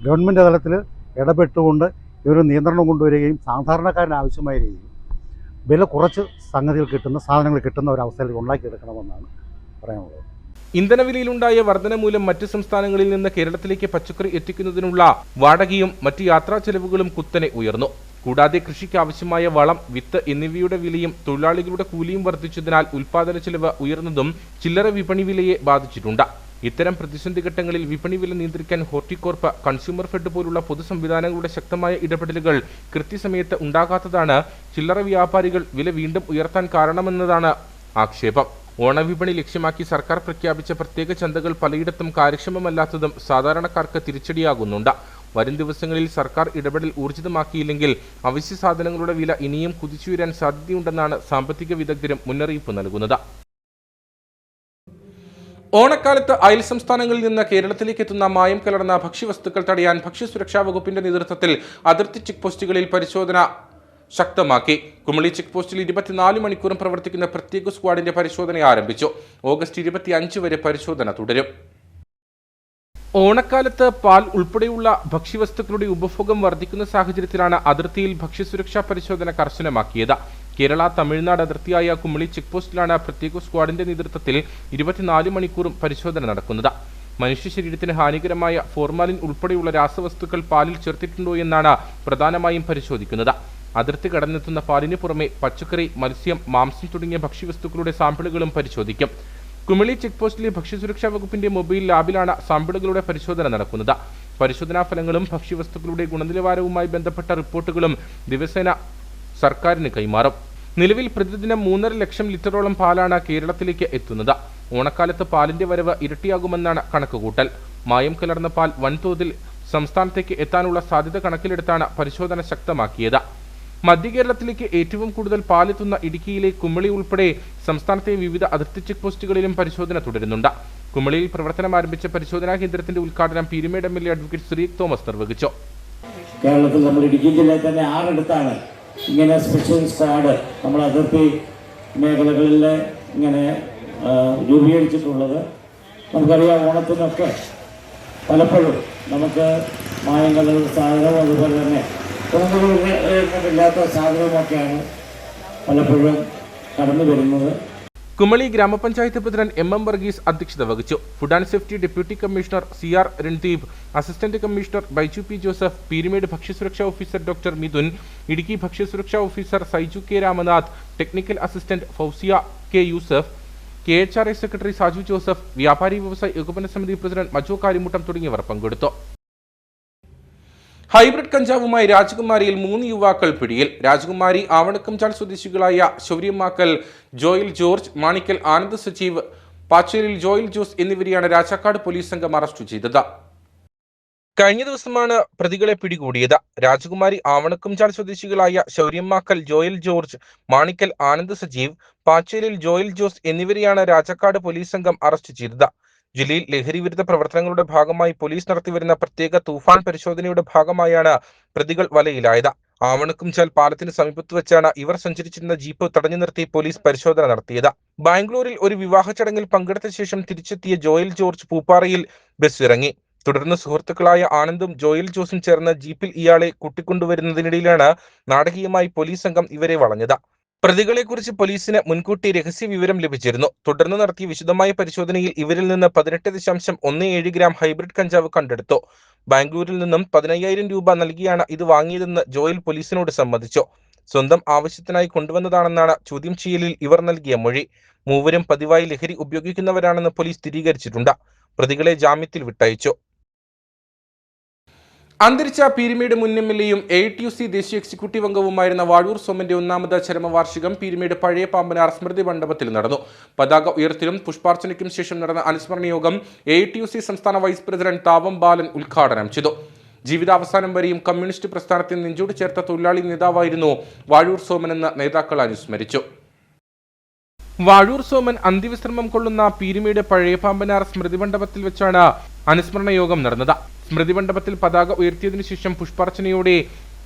ഗവൺമെൻറ് തലത്തിൽ ഇടപെട്ടുകൊണ്ട് ഇവർ നിയന്ത്രണം കൊണ്ടുവരികയും സാധാരണക്കാരന് ആവശ്യമായ രീതിയിൽ വില കുറച്ച് സംഗതികൾ കിട്ടുന്ന സാധനങ്ങൾ കിട്ടുന്ന ഒരവസ്ഥയിൽ ഉണ്ടാക്കിയെടുക്കണമെന്നാണ് പറയാനുള്ളത്. ഇന്ധനവിലയിലുണ്ടായ വർധന മൂലം മറ്റ് സംസ്ഥാനങ്ങളിൽ നിന്ന് കേരളത്തിലേക്ക് പച്ചക്കറി എത്തിക്കുന്നതിനുള്ള വാടകയും മറ്റ് യാത്രാ ചെലവുകളും കുത്തനെ ഉയർന്നു. കൂടാതെ കൃഷിക്ക് ആവശ്യമായ വളം, വിത്ത് എന്നിവയുടെ വിലയും തൊഴിലാളികളുടെ കൂലിയും വർദ്ധിച്ചതിനാൽ ഉൽപാദന ചെലവ് ഉയർന്നതും ചില്ലറ വിപണി വിലയെ ബാധിച്ചിട്ടുണ്ട്. ഇത്തരം പ്രതിസന്ധി ഘട്ടങ്ങളിൽ വിപണി വില നിയന്ത്രിക്കാൻ ഹോർട്ടികോർപ്പ്, കൺസ്യൂമർ ഫെഡ് പോലുള്ള പൊതുസംവിധാനങ്ങളുടെ ശക്തമായ ഇടപെടലുകൾ കൃത്യസമയത്ത് ഉണ്ടാകാത്തതാണ് ചില്ലറ വ്യാപാരികൾ വില വീണ്ടും ഉയർത്താൻ കാരണമെന്നതാണ് ആക്ഷേപം. ഓണവിപണി ലക്ഷ്യമാക്കി സർക്കാർ പ്രഖ്യാപിച്ച പ്രത്യേക ചന്തകൾ പലയിടത്തും കാര്യക്ഷമമല്ലാത്തതും സാധാരണക്കാർക്ക് തിരിച്ചടിയാകുന്നുണ്ട്. വരും ദിവസങ്ങളിൽ സർക്കാർ ഇടപെടൽ ഊർജിതമാക്കിയില്ലെങ്കിൽ അവശ്യ സാധനങ്ങളുടെ വില ഇനിയും കുതിച്ചുയരാൻ സാധ്യതയുണ്ടെന്നാണ് സാമ്പത്തിക വിദഗ്ധരും മുന്നറിയിപ്പ് നൽകുന്നത്. ഓണക്കാലത്ത് അയൽ സംസ്ഥാനങ്ങളിൽ നിന്ന് കേരളത്തിലേക്ക് എത്തുന്ന മായം കലർന്ന ഭക്ഷ്യവസ്തുക്കൾ തടയാൻ ഭക്ഷ്യസുരക്ഷാ വകുപ്പിന്റെ നേതൃത്വത്തിൽ അതിർത്തി ചെക്ക് പോസ്റ്റുകളിൽ പരിശോധന ശക്തമാക്കി. കുമളി ചെക്ക് പോസ്റ്റിൽ 24 മണിക്കൂറും പ്രവർത്തിക്കുന്ന പ്രത്യേക സ്ക്വാഡിന്റെ പരിശോധന ആരംഭിച്ചു. ഓഗസ്റ്റ് 25 വരെ പരിശോധന തുടരും. ഓണക്കാലത്ത് പാൽ ഉൾപ്പെടെയുള്ള ഭക്ഷ്യവസ്തുക്കളുടെ ഉപഭോഗം വർദ്ധിക്കുന്ന സാഹചര്യത്തിലാണ് അതിർത്തിയിൽ ഭക്ഷ്യസുരക്ഷാ പരിശോധന കർശനമാക്കിയത്. കേരള തമിഴ്നാട് അതിർത്തിയായ കുമളി ചെക്ക് പോസ്റ്റിലാണ് പ്രത്യേക സ്ക്വാഡിന്റെ നേതൃത്വത്തിൽ 24 മണിക്കൂറും പരിശോധന നടക്കുന്നത്. മനുഷ്യ ശരീരത്തിന് ഹാനികരമായ ഫോർമാലിൻ ഉൾപ്പെടെയുള്ള രാസവസ്തുക്കൾ പാലിൽ ചേർത്തിട്ടുണ്ടോ എന്നാണ് പ്രധാനമായും പരിശോധിക്കുന്നത്. അതിർത്തി കടന്നെത്തുന്ന പാലിന് പുറമെ പച്ചക്കറി, മത്സ്യം, മാംസം തുടങ്ങിയ ഭക്ഷ്യവസ്തുക്കളുടെ സാമ്പിളുകളും പരിശോധിക്കും. കുമളി ചെക്ക് പോസ്റ്റിലെ ഭക്ഷ്യസുരക്ഷാ വകുപ്പിന്റെ മൊബൈൽ ലാബിലാണ് സാമ്പിളുകളുടെ പരിശോധന നടക്കുന്നത്. പരിശോധനാ ഫലങ്ങളും ഭക്ഷ്യവസ്തുക്കളുടെ ഗുണനിലവാരവുമായി ബന്ധപ്പെട്ട റിപ്പോർട്ടുകളും ദിവസേന സർക്കാരിന് കൈമാറും. നിലവിൽ പ്രതിദിനം 3.5 ലക്ഷം ലിറ്ററോളം പാലാണ് കേരളത്തിലേക്ക് എത്തുന്നത്. ഓണക്കാലത്ത് പാലിന്റെ വരവ് ഇരട്ടിയാകുമെന്നാണ് കണക്കുകൂട്ടൽ. മായം കലർന്ന പാൽ വൻതോതിൽ സംസ്ഥാനത്തേക്ക് എത്താനുള്ള സാധ്യത കണക്കിലെടുത്താണ് പരിശോധന ശക്തമാക്കിയത്. മധ്യ കേരളത്തിലേക്ക് ഏറ്റവും കൂടുതൽ പാലെത്തുന്ന ഇടുക്കിയിലെ കുമളി ഉൾപ്പെടെ സംസ്ഥാനത്തെ വിവിധ അതിർത്തി ചെക്ക് പോസ്റ്റുകളിലും പരിശോധന തുടരുന്നുണ്ട്. കുമളിയിൽ പ്രവർത്തനം ആരംഭിച്ച പരിശോധനാ കേന്ദ്രത്തിന്റെ ഉദ്ഘാടനം പീരുമേട് MLA അഡ്വക്കേറ്റ് ശ്രീ തോമസ് നിർവഹിച്ചു. കേരളത്തിൽ നമ്മൾ ഇടുക്കി ജില്ലയിൽ തന്നെ 6 ഇങ്ങനെ സ്പെഷ്യൽ സ്ക്വാഡ് നമ്മൾ അതിർത്തി മേഖലകളിൽ ഇങ്ങനെ രൂപീകരിച്ചിട്ടുള്ളത്. നമുക്കറിയാം, ഓണത്തിനൊക്കെ പലപ്പോഴും നമുക്ക് മായങ്ങളുടെ സാധനവും അതുപോലെ തന്നെ ഗുണങ്ങളില്ലാത്ത സാധനമൊക്കെയാണ് പലപ്പോഴും കടന്നു വരുന്നത്. കുമളി ഗ്രാമപഞ്ചായത്ത് പ്രസിഡന്റ് MM വർഗീസ് അധ്യക്ഷത വഹിച്ചു. Food and safety deputy commissioner CR Randeep, assistant commissioner Baiju P. Joseph, Peermade ഭക്ഷ്യസുരക്ഷാ ഓഫീസർ ഡോക്ടർ മിഥുൻ, ഇടുക്കി ഭക്ഷ്യസുരക്ഷാ officer Saiju K. Ramanath, technical assistant Fousiya K. Yusuf, KHRA secretary Saju Joseph, വ്യാപാരി വ്യവസായ ഏകോപന സമിതി പ്രസിഡന്റ് മജു കാരിമുട്ടം തുടങ്ങിയവർ പങ്കെടുത്തു. ഹൈബ്രിഡ് കഞ്ചാവുമായി രാജകുമാരിയിൽ 3 യുവാക്കൾ പിടിയിൽ. രാജകുമാരി ആവണക്കംചാൽ സ്വദേശികളായ ശൗര്യമാക്കൽ ജോയൽ ജോർജ്, മാണിക്കൽ ആനന്ദ് സജീവ്, പാച്ചേരിൽ ജോയൽ ജോസ് എന്നിവരെയാണ് രാജാക്കാട് പോലീസ് സംഘം അറസ്റ്റ് ചെയ്തത്. കഴിഞ്ഞ ദിവസമാണ് പ്രതികളെ പിടികൂടിയത്. രാജകുമാരി ആവണക്കംചാൽ സ്വദേശികളായ ശൗര്യമാക്കൽ ജോയൽ ജോർജ്, മാണിക്കൽ ആനന്ദ് സജീവ്, പാച്ചേരിൽ ജോയൽ ജോസ് എന്നിവരെയാണ് രാജാക്കാട് പോലീസ് സംഘം അറസ്റ്റ് ചെയ്തത്. ജില്ലയിൽ ലഹരിവിരുദ്ധ പ്രവർത്തനങ്ങളുടെ ഭാഗമായി പോലീസ് നടത്തിവരുന്ന പ്രത്യേക തൂഫാൻ പരിശോധനയുടെ ഭാഗമായാണ് പ്രതികൾ വലയിലായത്. ആവണക്കംചാൽ പാലത്തിന് സമീപത്ത് വെച്ചാണ് ഇവർ സഞ്ചരിച്ചിരുന്ന ജീപ്പ് തടഞ്ഞു നിർത്തി പോലീസ് പരിശോധന നടത്തിയത്. ബാംഗ്ലൂരിൽ ഒരു വിവാഹ ചടങ്ങിൽ പങ്കെടുത്ത ശേഷം തിരിച്ചെത്തിയ ജോയൽ ജോർജ് പൂപ്പാറയിൽ ബസ് ഇറങ്ങി. തുടർന്ന് സുഹൃത്തുക്കളായ ആനന്ദും ജോയൽ ജോസും ചേർന്ന് ജീപ്പിൽ ഇയാളെ കൂട്ടിക്കൊണ്ടുവരുന്നതിനിടയിലാണ് നാടകീയമായി പോലീസ് സംഘം ഇവരെ വളഞ്ഞത്. പ്രതികളെക്കുറിച്ച് പോലീസിന് മുൻകൂട്ടി രഹസ്യ വിവരം ലഭിച്ചിരുന്നു. തുടർന്ന് നടത്തിയ വിശദമായ പരിശോധനയിൽ ഇവരിൽ നിന്ന് 18.17 ഗ്രാം ഹൈബ്രിഡ് കഞ്ചാവ് കണ്ടെടുത്തു. ബാംഗ്ലൂരിൽ നിന്നും 15,000 രൂപ നൽകിയാണ് ഇത് വാങ്ങിയതെന്ന് ജോയൽ പോലീസിനോട് സമ്മതിച്ചു. സ്വന്തം ആവശ്യത്തിനായി കൊണ്ടുവന്നതാണെന്നാണ് ചോദ്യം ചെയ്യലിൽ ഇവർ നൽകിയ മൊഴി. മൂവരും പതിവായി ലഹരി ഉപയോഗിക്കുന്നവരാണെന്ന് പോലീസ് സ്ഥിരീകരിച്ചിട്ടുണ്ട്. പ്രതികളെ ജാമ്യത്തിൽ വിട്ടയച്ചു. അന്തരിച്ച പീരുമേട് മുൻ എംഎൽഎയും AITUC ദേശീയ എക്സിക്യൂട്ടീവ് അംഗവുമായിരുന്ന വാഴൂർ സോമന്റെ 1ാമത് ചരമവാർഷികം പീരുമേട് പഴയ പാമ്പനാർ സ്മൃതി മണ്ഡപത്തിൽ നടന്നു. പതാക ഉയർത്തലും പുഷ്പാർച്ചനയ്ക്കും ശേഷം നടന്ന അനുസ്മരണ യോഗം AITUC സംസ്ഥാന വൈസ് പ്രസിഡന്റ് താവം ബാലൻ ഉദ്ഘാടനം ചെയ്തു. ജീവിതാവസാനം വരെയും കമ്മ്യൂണിസ്റ്റ് പ്രസ്ഥാനത്തിൽ നെഞ്ചോട് ചേർത്ത തൊഴിലാളി നേതാവായിരുന്നു വാഴൂർ സോമനെന്ന് നേതാക്കൾ അനുസ്മരിച്ചു. വാഴൂർ സോമൻ അന്ത്യവിശ്രമം കൊള്ളുന്ന പീരുമേട് പഴയ പാമ്പനാർ സ്മൃതി മണ്ഡപത്തിൽ വെച്ചാണ് അനുസ്മരണ യോഗം നടന്നത്. സ്മൃതി മണ്ഡപത്തിൽ പതാക ഉയർത്തിയതിനു ശേഷം പുഷ്പാർച്ചനയോടെ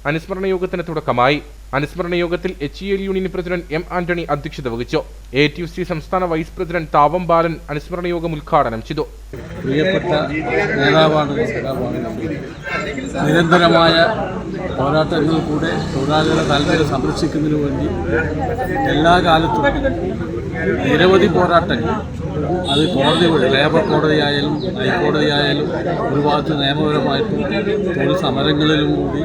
അനുസ്മരണ യോഗത്തിന് തുടക്കമായി. അനുസ്മരണ യോഗത്തിൽ HEL union president M. Antony അധ്യക്ഷത വഹിച്ചു. AITUC സംസ്ഥാന വൈസ് പ്രസിഡന്റ് താവം ബാലൻ അനുസ്മരണ യോഗം ഉദ്ഘാടനം ചെയ്തു. പ്രിയപ്പെട്ട നേതാവാണ്. നിരന്തരമായ പോരാട്ടങ്ങളിൽ കൂടെ തൊഴിലാളികളുടെ താല്പര്യം സംരക്ഷിക്കുന്നതിനു വേണ്ടി എല്ലാ കാലത്തും നിരവധി പോരാട്ടങ്ങൾ, അത് കോടതി വഴി, ലേബർ കോടതിയായാലും ഹൈക്കോടതിയായാലും ഒരു ഭാഗത്ത് നിയമപരമായിട്ടും തൊഴിൽ സമരങ്ങളിലും കൂടി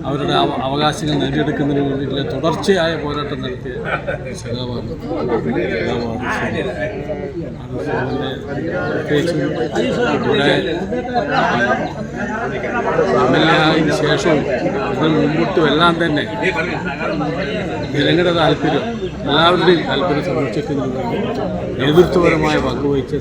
അവരുടെ അവകാശങ്ങൾ നേടിയെടുക്കുന്നതിന് വേണ്ടിയിട്ടുള്ള തുടർച്ചയായ പോരാട്ടം നടത്തിയ സഖാവാണ്. പ്രത്യേകിച്ചും ഇവിടെ MLA ആയതിനു ശേഷവും ഇതിന് മുമ്പോട്ടും എല്ലാം തന്നെ ജനങ്ങളുടെ താല്പര്യം, എല്ലാവരുടെയും താല്പര്യം സംരക്ഷിക്കുന്നതിന് വേണ്ടി നേതൃത്വപരമായ പങ്കുവഹിച്ച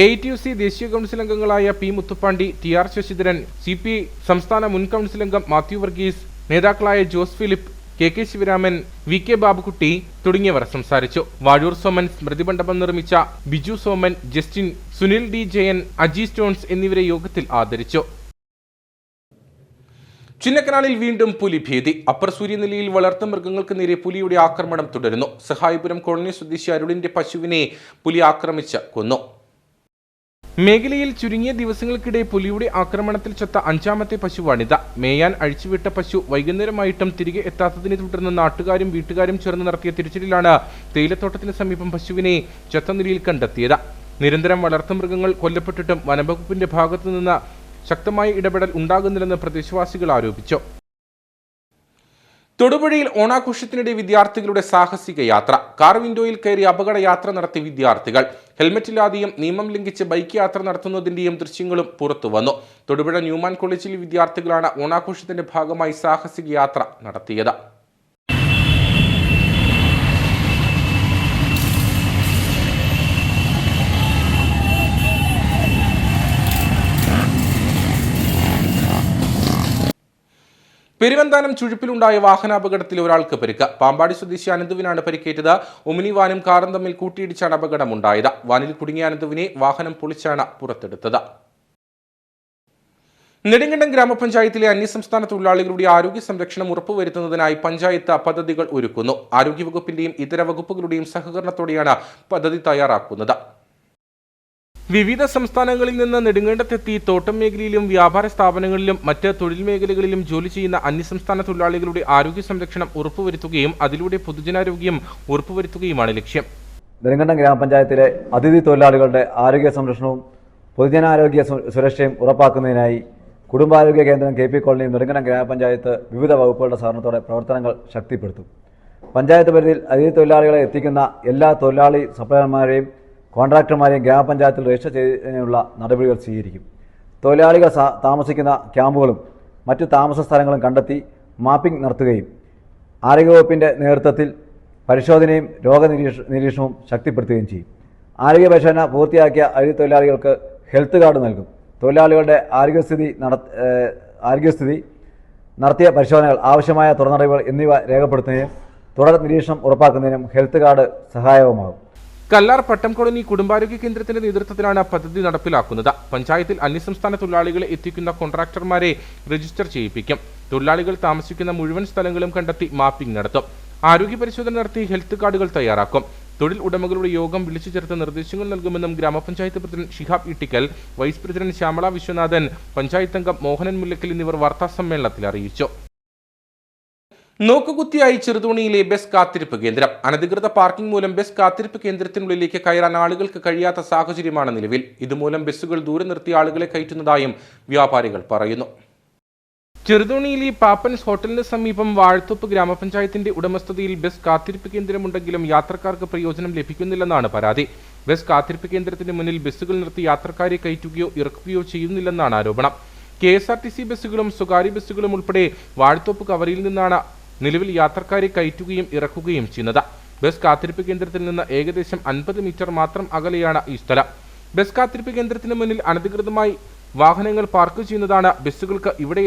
AITUC ദേശീയ കൗൺസിൽ അംഗങ്ങളായ P. Muthupandi, TR Sasidharan, CPI സംസ്ഥാന മുൻ കൗൺസിൽ അംഗം മാത്യു വർഗീസ്, നേതാക്കളായ Jose Philip, KK Sivaraman, VK Babukutty തുടങ്ങിയവർ സംസാരിച്ചു. വാഴൂർ സോമൻ സ്മൃതി മണ്ഡപം നിർമ്മിച്ച Biju Soman, Justin, Sunil D. Jayan, Aji stones എന്നിവരെ യോഗത്തിൽ ആദരിച്ചു. ചിന്നക്കനാലിൽ വീണ്ടും പുലിഭീതി. അപ്പർ സൂര്യനെല്ലിയിൽ വളർത്തു മൃഗങ്ങൾക്ക് നേരെ പുലിയുടെ ആക്രമണം തുടരുന്നു. സഹായിപുരം കോളനി സ്വദേശി അരുളിന്റെ പശുവിനെ പുലി ആക്രമിച്ച് കൊന്നു. മേഖലയിൽ ചുരുങ്ങിയ ദിവസങ്ങൾക്കിടെ പുലിയുടെ ആക്രമണത്തിൽ ചത്ത 5ാമത്തെ പശുവാണിത്. മേയാൻ അഴിച്ചുവിട്ട പശു വൈകുന്നേരമായിട്ടും തിരികെ എത്താത്തതിനെ തുടർന്ന് നാട്ടുകാരും വീട്ടുകാരും ചേർന്ന് നടത്തിയ തിരച്ചിലിലാണ് തേയിലത്തോട്ടത്തിന് സമീപം പശുവിനെ ചത്ത നിലയിൽ കണ്ടെത്തിയത്. നിരന്തരം വളർത്തുമൃഗങ്ങൾ കൊല്ലപ്പെട്ടിട്ടും വനംവകുപ്പിന്റെ ഭാഗത്തുനിന്ന് ശക്തമായ ഇടപെടൽ ഉണ്ടാകുന്നില്ലെന്ന് പ്രദേശവാസികൾ ആരോപിച്ചു. തൊടുപുഴയിൽ ഓണാഘോഷത്തിനിടെ വിദ്യാർത്ഥികളുടെ സാഹസിക യാത്ര. കാർ വിൻഡോയിൽ കയറി അപകട യാത്ര നടത്തി വിദ്യാർത്ഥികൾ. ഹെൽമറ്റില്ലാതെയും നിയമം ലംഘിച്ച് ബൈക്ക് യാത്ര നടത്തുന്നതിന്റെയും ദൃശ്യങ്ങളും പുറത്തുവന്നു. തൊടുപുഴ ന്യൂമാൻ കോളേജിലെ വിദ്യാർത്ഥികളാണ് ഓണാഘോഷത്തിന്റെ ഭാഗമായി സാഹസിക യാത്ര നടത്തിയത്. പെരുവന്താനം ചുഴിപ്പിലുണ്ടായ വാഹനാപകടത്തിൽ ഒരാൾക്ക് പരിക്ക്. പാമ്പാടി സ്വദേശി അനന്തുവിനാണ് പരിക്കേറ്റത്. ഒമിനി വാനും കാറും തമ്മിൽ കൂട്ടിയിടിച്ചാണ് അപകടമുണ്ടായത്. വാനിൽ കുടുങ്ങിയ അനന്തുവിനെ വാഹനം പൊളിച്ചാണ് പുറത്തെടുത്തത്. നെടുങ്കണ്ടം ഗ്രാമപഞ്ചായത്തിലെ അന്യസംസ്ഥാന തൊഴിലാളികളുടെ ആരോഗ്യ സംരക്ഷണം ഉറപ്പുവരുത്തുന്നതിനായി പഞ്ചായത്ത് പദ്ധതികൾ ഒരുക്കുന്നു. ആരോഗ്യവകുപ്പിന്റെയും ഇതര വകുപ്പുകളുടെയും സഹകരണത്തോടെയാണ് പദ്ധതി തയ്യാറാക്കുന്നത്. വിവിധ സംസ്ഥാനങ്ങളിൽ നിന്ന് നെടുങ്കണ്ടത്തെത്തി തോട്ടം മേഖലയിലും വ്യാപാര സ്ഥാപനങ്ങളിലും മറ്റ് തൊഴിൽ മേഖലകളിലും ജോലി ചെയ്യുന്ന അന്യസംസ്ഥാന തൊഴിലാളികളുടെ ആരോഗ്യ സംരക്ഷണം ഉറപ്പുവരുത്തുകയും അതിലൂടെ പൊതുജനാരോഗ്യം ഉറപ്പുവരുത്തുകയുമാണ് ലക്ഷ്യം. നെടുങ്കണ്ടം ഗ്രാമപഞ്ചായത്തിലെ അതിഥി തൊഴിലാളികളുടെ ആരോഗ്യ സംരക്ഷണവും പൊതുജനാരോഗ്യ സുരക്ഷയും ഉറപ്പാക്കുന്നതിനായി കുടുംബാരോഗ്യ കേന്ദ്രം KP കോളനിയും നെടുങ്കണ്ടം ഗ്രാമപഞ്ചായത്ത് വിവിധ വകുപ്പുകളുടെ സഹകരണത്തോടെ പ്രവർത്തനങ്ങൾ ശക്തിപ്പെടുത്തും. പഞ്ചായത്ത് പരിധിയിൽ അതിഥി തൊഴിലാളികളെ എത്തിക്കുന്ന എല്ലാ തൊഴിലാളി സപ്ലയർമാരെയും കോൺട്രാക്ടർമാരെയും ഗ്രാമപഞ്ചായത്തിൽ രജിസ്റ്റർ ചെയ്യുന്നതിനുള്ള നടപടികൾ സ്വീകരിക്കും. തൊഴിലാളികൾ താമസിക്കുന്ന ക്യാമ്പുകളും മറ്റു താമസ സ്ഥലങ്ങളും കണ്ടെത്തി മാപ്പിംഗ് നടത്തുകയും ആരോഗ്യവകുപ്പിൻ്റെ നേതൃത്വത്തിൽ പരിശോധനയും രോഗനിരീക്ഷണവും ശക്തിപ്പെടുത്തുകയും ചെയ്യും. ആരോഗ്യ പരിശോധന പൂർത്തിയാക്കിയ അതിഥി തൊഴിലാളികൾക്ക് ഹെൽത്ത് കാർഡ് നൽകും. തൊഴിലാളികളുടെ ആരോഗ്യസ്ഥിതി നടത്തിയ പരിശോധനകൾ, ആവശ്യമായ തുടർനടപടികൾ എന്നിവ രേഖപ്പെടുത്തുന്നതിനും തുടർ നിരീക്ഷണം ഉറപ്പാക്കുന്നതിനും ഹെൽത്ത് കാർഡ് സഹായകമാകും. കല്ലാർ പട്ടം കോളനി കുടുംബാരോഗ്യ കേന്ദ്രത്തിന്റെ നേതൃത്വത്തിലാണ് പദ്ധതി നടപ്പിലാക്കുന്നത്. പഞ്ചായത്തിൽ അന്യസംസ്ഥാന തൊഴിലാളികളെ എത്തിക്കുന്ന കോൺട്രാക്ടർമാരെ രജിസ്റ്റർ ചെയ്യിപ്പിക്കും. തൊഴിലാളികൾ താമസിക്കുന്ന മുഴുവൻ സ്ഥലങ്ങളും കണ്ടെത്തി മാപ്പിംഗ് നടത്തും. ആരോഗ്യ പരിശോധന നടത്തി ഹെൽത്ത് കാർഡുകൾ തയ്യാറാക്കും. തൊഴിൽ ഉടമകളുടെ യോഗം വിളിച്ചു ചേർത്ത് നിർദ്ദേശങ്ങൾ നൽകുമെന്നും ഗ്രാമപഞ്ചായത്ത് president Shihab Ittikkal, vice president Shyamala Viswanathan, panchayat അംഗം മോഹനൻ മുല്ലക്കൽ എന്നിവർ വാർത്താസമ്മേളനത്തിൽ അറിയിച്ചു. നോക്കുകുത്തിയായി ചെറുതോണിയിലെ ബസ് കാത്തിരിപ്പ് കേന്ദ്രം. അനധികൃത പാർക്കിംഗ് മൂലം ബസ് കാത്തിരിപ്പ് കേന്ദ്രത്തിനുള്ളിലേക്ക് കയറാൻ ആളുകൾക്ക് കഴിയാത്ത സാഹചര്യമാണ് നിലവിൽ. ഇതുമൂലം ബസ്സുകൾ ദൂരെ നിർത്തി ആളുകളെ കയറ്റുന്നതായും വ്യാപാരികൾ പറയുന്നു. ചെറുതോണിയിലെ പാപ്പൻസ് ഹോട്ടലിന് സമീപം വാഴത്തോപ്പ് ഗ്രാമപഞ്ചായത്തിന്റെ ഉടമസ്ഥതയിൽ ബസ് കാത്തിരിപ്പ് കേന്ദ്രമുണ്ടെങ്കിലും യാത്രക്കാർക്ക് പ്രയോജനം ലഭിക്കുന്നില്ലെന്നാണ് പരാതി. ബസ് കാത്തിരിപ്പ് കേന്ദ്രത്തിന് മുന്നിൽ ബസ്സുകൾ നിർത്തി യാത്രക്കാരെ കയറ്റുകയോ ഇറക്കുകയോ ചെയ്യുന്നില്ലെന്നാണ് ആരോപണം. KSRTC ബസ്സുകളും സ്വകാര്യ ബസ്സുകളും ഉൾപ്പെടെ വാഴത്തോപ്പ് കവറിയിൽ നിന്നാണ് നിലവിൽ യാത്രക്കാരെ കയറ്റുകയും ഇറക്കുകയും ചെയ്യുന്നത്. ബസ് കാത്തിരിപ്പ് കേന്ദ്രത്തിൽ നിന്ന് ഏകദേശം 50 മീറ്റർ മാത്രം അകലെയാണ് ഈ സ്ഥലം. ബസ് കാത്തിരിപ്പ് കേന്ദ്രത്തിന് മുന്നിൽ അനധികൃതമായി വാഹനങ്ങൾ പാർക്ക് ചെയ്യുന്നതാണ് ബസ്സുകൾക്ക് ഇവിടെ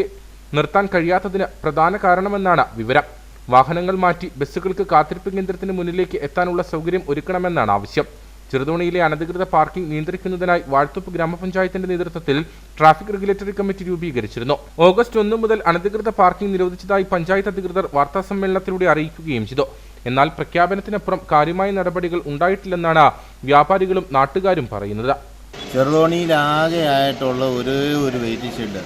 നിർത്താൻ കഴിയാത്തതിന് പ്രധാന കാരണമെന്നാണ് വിവരം. വാഹനങ്ങൾ മാറ്റി ബസ്സുകൾക്ക് കാത്തിരിപ്പ് കേന്ദ്രത്തിന് മുന്നിലേക്ക് എത്താനുള്ള സൗകര്യം ഒരുക്കണമെന്നാണ് ആവശ്യം. ചെറുതോണിയിലെ അനധികൃത പാർക്കിംഗ് നിയന്ത്രിക്കുന്നതിനായി വാഴത്തോപ്പ് ഗ്രാമപഞ്ചായത്തിന്റെ നേതൃത്വത്തിൽ ട്രാഫിക് റെഗുലേറ്ററി കമ്മിറ്റി രൂപീകരിച്ചിരുന്നു. ഓഗസ്റ്റ് 1 മുതൽ അനധികൃത പാർക്കിംഗ് നിരോധിച്ചതായി പഞ്ചായത്ത് അധികൃതർ വാർത്താസമ്മേളനത്തിലൂടെ അറിയിക്കുകയും ചെയ്തു. എന്നാൽ പ്രഖ്യാപനത്തിനപ്പുറം കാര്യമായ നടപടികൾ ഉണ്ടായിട്ടില്ലെന്നാണ് വ്യാപാരികളും നാട്ടുകാരും പറയുന്നത്. ചെറുതോണിയിലാകെ ആയിട്ടുള്ള ഒരു വെയിറ്റിംഗ് ഷെഡ്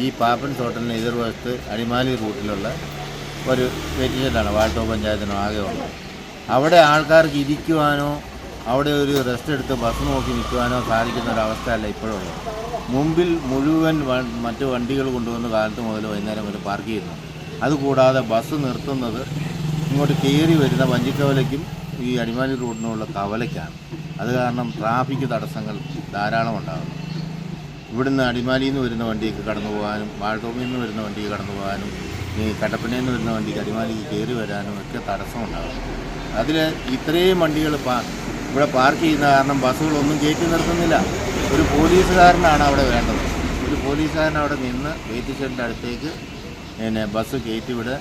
ഈ പാപ്പൻസ് ഹോട്ടലിന് എതിർവശത്ത് അടിമാലി റൂട്ടിലുള്ള ഒരു വെയിറ്റിംഗ് ഷെഡാണ് വാഴത്തോപ്പ് പഞ്ചായത്തിനോ ആകെ ഉള്ളത്. അവിടെ ആൾക്കാർക്ക് ഇരിക്കുവാനോ അവിടെ ഒരു റെസ്റ്റ് എടുത്ത് ബസ് നോക്കി നിൽക്കുവാനോ സാധിക്കുന്ന ഒരവസ്ഥയല്ല ഇപ്പോഴുള്ളത്. മുമ്പിൽ മുഴുവൻ മറ്റ് വണ്ടികൾ കൊണ്ടുവന്ന് കാലത്ത് മുതൽ വൈകുന്നേരം വരെ പാർക്ക് ചെയ്യുന്നു. അതുകൂടാതെ ബസ് നിർത്തുന്നത് ഇങ്ങോട്ട് കയറി വരുന്ന വഞ്ചിക്കവലയ്ക്കും ഈ അടിമാലി റൂട്ടിനുള്ള കവലയ്ക്കാണ്. അത് കാരണം ട്രാഫിക് തടസ്സങ്ങൾ ധാരാളം ഉണ്ടാകുന്നു. ഇവിടുന്ന് അടിമാലിയിൽ നിന്ന് വരുന്ന വണ്ടിക്ക് കടന്നു പോകാനും വാഴത്തോപ്പിൽ നിന്ന് വരുന്ന വണ്ടിക്ക് കടന്നു പോകാനും ഈ കട്ടപ്പനയിൽ നിന്ന് വരുന്ന വണ്ടിക്ക് അടിമാലിക്ക് കയറി വരാനും ഒക്കെ തടസ്സമുണ്ടാകും. അതിൽ ഇത്രയും വണ്ടികൾ ഇവിടെ പാർക്ക് ചെയ്യുന്ന കാരണം ബസ്സുകളൊന്നും കയറ്റി നിർത്തുന്നില്ല. ഒരു പോലീസുകാരനാണ് അവിടെ വേണ്ടത്. ഒരു പോലീസുകാരൻ അവിടെ നിന്ന് വെയിറ്റിംഗ് ഷെഡിൻ്റെ അടുത്തേക്ക് ബസ് കയറ്റിവിടെ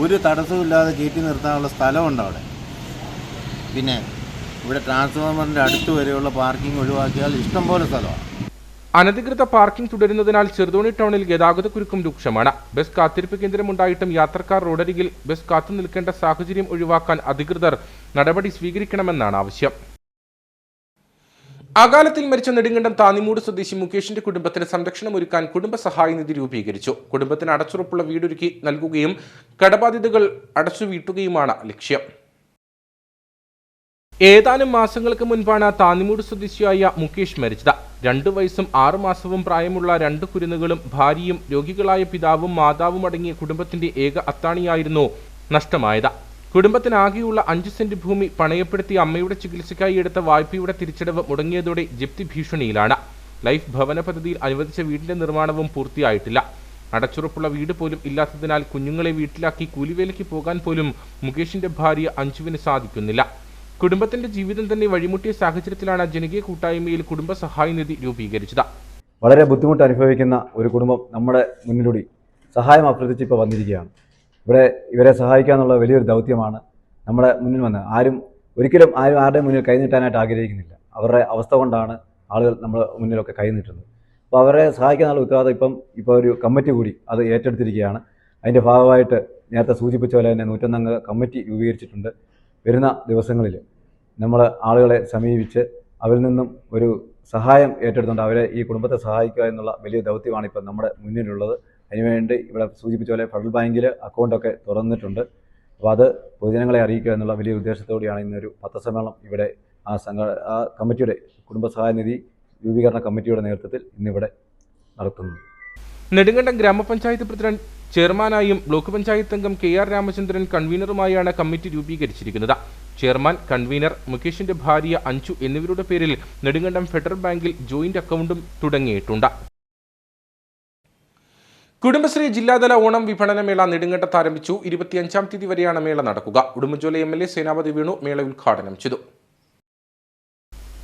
ഒരു തടസ്സമില്ലാതെ കയറ്റി നിർത്താനുള്ള സ്ഥലമുണ്ട് അവിടെ. പിന്നെ ഇവിടെ ട്രാൻസ്ഫോമറിൻ്റെ അടുത്ത് വരെയുള്ള പാർക്കിംഗ് ഒഴിവാക്കിയാൽ ഇഷ്ടംപോലെ സ്ഥലമാണ്. അനധികൃത പാർക്കിംഗ് തുടരുന്നതിനാൽ ചെറുതോണി ടൗണിൽ ഗതാഗതക്കുരുക്കും രൂക്ഷമാണ്. ബസ് കാത്തിരിപ്പ് കേന്ദ്രമുണ്ടായിട്ടും യാത്രക്കാർ റോഡരികിൽ ബസ് കാത്തു നിൽക്കേണ്ട സാഹചര്യം ഒഴിവാക്കാൻ അധികൃതർ നടപടി സ്വീകരിക്കണമെന്നാണ് ആവശ്യം. അകാലത്തിൽ മരിച്ച നെടുങ്കണ്ടം താന്നിമൂട് സ്വദേശി മുകേഷിന്റെ കുടുംബത്തിന് സംരക്ഷണമൊരുക്കാൻ കുടുംബ സഹായ നിധി രൂപീകരിച്ചു. കുടുംബത്തിന് അടച്ചുറപ്പുള്ള വീടൊരുക്കി നൽകുകയും കടബാധ്യതകൾ അടച്ചുവീട്ടുകയുമാണ് ലക്ഷ്യം. ഏതാനും മാസങ്ങൾക്ക് മുൻപാണ് താന്നിമൂട് സ്വദേശിയായ മുകേഷ് മരിച്ചത്. 2 വയസ്സും 6 മാസവും പ്രായമുള്ള 2 കുരുന്നുകളും ഭാര്യയും രോഗികളായ പിതാവും മാതാവും അടങ്ങിയ കുടുംബത്തിന്റെ ഏക അത്താണിയായിരുന്നു നഷ്ടമായത്. കുടുംബത്തിനാകെയുള്ള 5 സെന്റ് ഭൂമി പണയപ്പെടുത്തി അമ്മയുടെ ചികിത്സയ്ക്കായി എടുത്ത വായ്പയുടെ തിരിച്ചടവ് മുടങ്ങിയതോടെ ജപ്തി ഭീഷണിയിലാണ്. ലൈഫ് ഭവന പദ്ധതിയിൽ അനുവദിച്ച വീടിന്റെ നിർമ്മാണവും പൂർത്തിയായിട്ടില്ല. അടച്ചുറപ്പുള്ള വീട് പോലും ഇല്ലാത്തതിനാൽ കുഞ്ഞുങ്ങളെ വീട്ടിലാക്കി കൂലിവേലയ്ക്ക് പോകാൻ പോലും മുകേഷിന്റെ ഭാര്യ അഞ്ജുവിന് സാധിക്കുന്നില്ല. കുടുംബത്തിന്റെ ജീവിതം തന്നെ വഴിമുട്ടിയ സാഹചര്യത്തിലാണ് ജനകീയ കൂട്ടായ്മയിൽ കുടുംബ സഹായ നിധി രൂപീകരിച്ചത്. വളരെ ബുദ്ധിമുട്ട് അനുഭവിക്കുന്ന ഒരു കുടുംബം നമ്മുടെ മുന്നിലൂടെ സഹായം അഭ്യർത്ഥിച്ച് ഇപ്പോൾ വന്നിരിക്കുകയാണ്. ഇവരെ സഹായിക്കുക എന്നുള്ള വലിയൊരു ദൗത്യമാണ് നമ്മുടെ മുന്നിൽ വന്നത്. ഒരിക്കലും ആരുടെ മുന്നിൽ കൈനീട്ടാനായിട്ട് ആഗ്രഹിക്കുന്നില്ല. അവരുടെ അവസ്ഥ കൊണ്ടാണ് ആളുകൾ നമ്മുടെ മുന്നിലൊക്കെ കൈനീട്ടുന്നത്. അപ്പോൾ അവരെ സഹായിക്കാനുള്ള ഉത്തരവാദിത്വം ഇപ്പോൾ ഒരു കമ്മിറ്റി കൂടി അത് ഏറ്റെടുത്തിരിക്കുകയാണ്. അതിൻ്റെ ഭാഗമായിട്ട് നേരത്തെ സൂചിപ്പിച്ച പോലെ തന്നെ 101 അംഗ കമ്മിറ്റി രൂപീകരിച്ചിട്ടുണ്ട്. വരുന്ന ദിവസങ്ങളിൽ നമ്മൾ ആളുകളെ സമീപിച്ച് അവരിൽ നിന്നും ഒരു സഹായം ഏറ്റെടുത്തുകൊണ്ട് അവരെ ഈ കുടുംബത്തെ സഹായിക്കുക എന്നുള്ള വലിയ ദൗത്യമാണ് ഇപ്പോൾ നമ്മുടെ മുന്നിലുള്ളത്. അതിനുവേണ്ടി ഇവിടെ സൂചിപ്പിച്ച പോലെ ഫെഡറൽ ബാങ്കിൽ അക്കൗണ്ടൊക്കെ തുറന്നിട്ടുണ്ട്. അപ്പോൾ അത് പൊതുജനങ്ങളെ അറിയിക്കുക എന്നുള്ള വലിയ ഉദ്ദേശത്തോടെയാണ് ഇന്നൊരു പത്രസമ്മേളനം ഇവിടെ ആ കമ്മിറ്റിയുടെ കുടുംബസഹായ നിധി രൂപീകരണ കമ്മിറ്റിയുടെ നേതൃത്വത്തിൽ ഇന്നിവിടെ നടത്തുന്നു. നെടുങ്കണ്ടം ഗ്രാമപഞ്ചായത്ത് പ്രസിഡന്റ് ചെയർമാനായും ബ്ലോക്ക് പഞ്ചായത്ത് അംഗം KR രാമചന്ദ്രൻ കൺവീനറുമായാണ് കമ്മിറ്റി രൂപീകരിച്ചിരിക്കുന്നത്. ചെയർമാൻ, കൺവീനർ, മുകേഷിന്റെ ഭാര്യ അഞ്ജു എന്നിവരുടെ പേരിൽ നെടുങ്കണ്ടം ഫെഡറൽ ബാങ്കിൽ ജോയിന്റ് അക്കൗണ്ടും തുടങ്ങിയിട്ടുണ്ട്. കുടുംബശ്രീ ജില്ലാതല ഓണം വിപണനമേള നെടുങ്കണ്ടത്ത് ആരംഭിച്ചു. 25-ാം തീയതി വരെയാണ് മേള നടക്കുക. ഉടുമ്പൻചോല MLA സേനാപതി വേണു മേള ഉദ്ഘാടനം ചെയ്തു.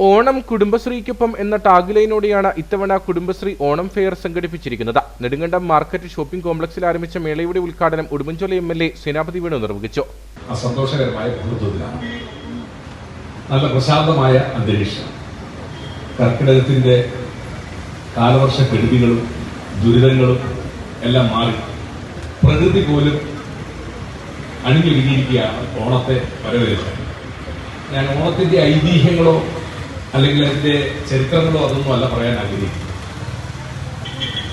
ഓണം കുടുംബശ്രീക്കൊപ്പം എന്ന ടാഗ്ലൈനോടെയാണ് ഇത്തവണ കുടുംബശ്രീ ഓണം ഫെയർ സംഘടിപ്പിച്ചിരിക്കുന്നത്. നെടുങ്കണ്ടം മാർക്കറ്റ് ഷോപ്പിംഗ് കോംപ്ലക്സിൽ ആരംഭിച്ച മേളയുടെ ഉദ്ഘാടനം ഉടുമ്പൻചോല MLA സേനാപതി വേണു നിർവഹിച്ചു. സന്തോഷകരമായ മുഹൂർത്തത്തിലാണ്. നല്ല പ്രശാന്തമായ അന്തരീക്ഷം. കർക്കിടകത്തിന്റെ കാലവർഷക്കെടുതികളും ദുരിതങ്ങളും എല്ലാം മാറി പ്രകൃതി പോലും അണിഞ്ഞൊരുങ്ങിയിരിക്കുകയാണ് ഓണത്തെ വരവേൽക്കാൻ. ഞാൻ ഓണത്തിന്റെ ഐതിഹ്യങ്ങളോ അല്ലെങ്കിൽ അതിന്റെ ചരിത്രങ്ങളോ അതൊന്നും അല്ല പറയാൻ ആഗ്രഹിക്കുന്നു.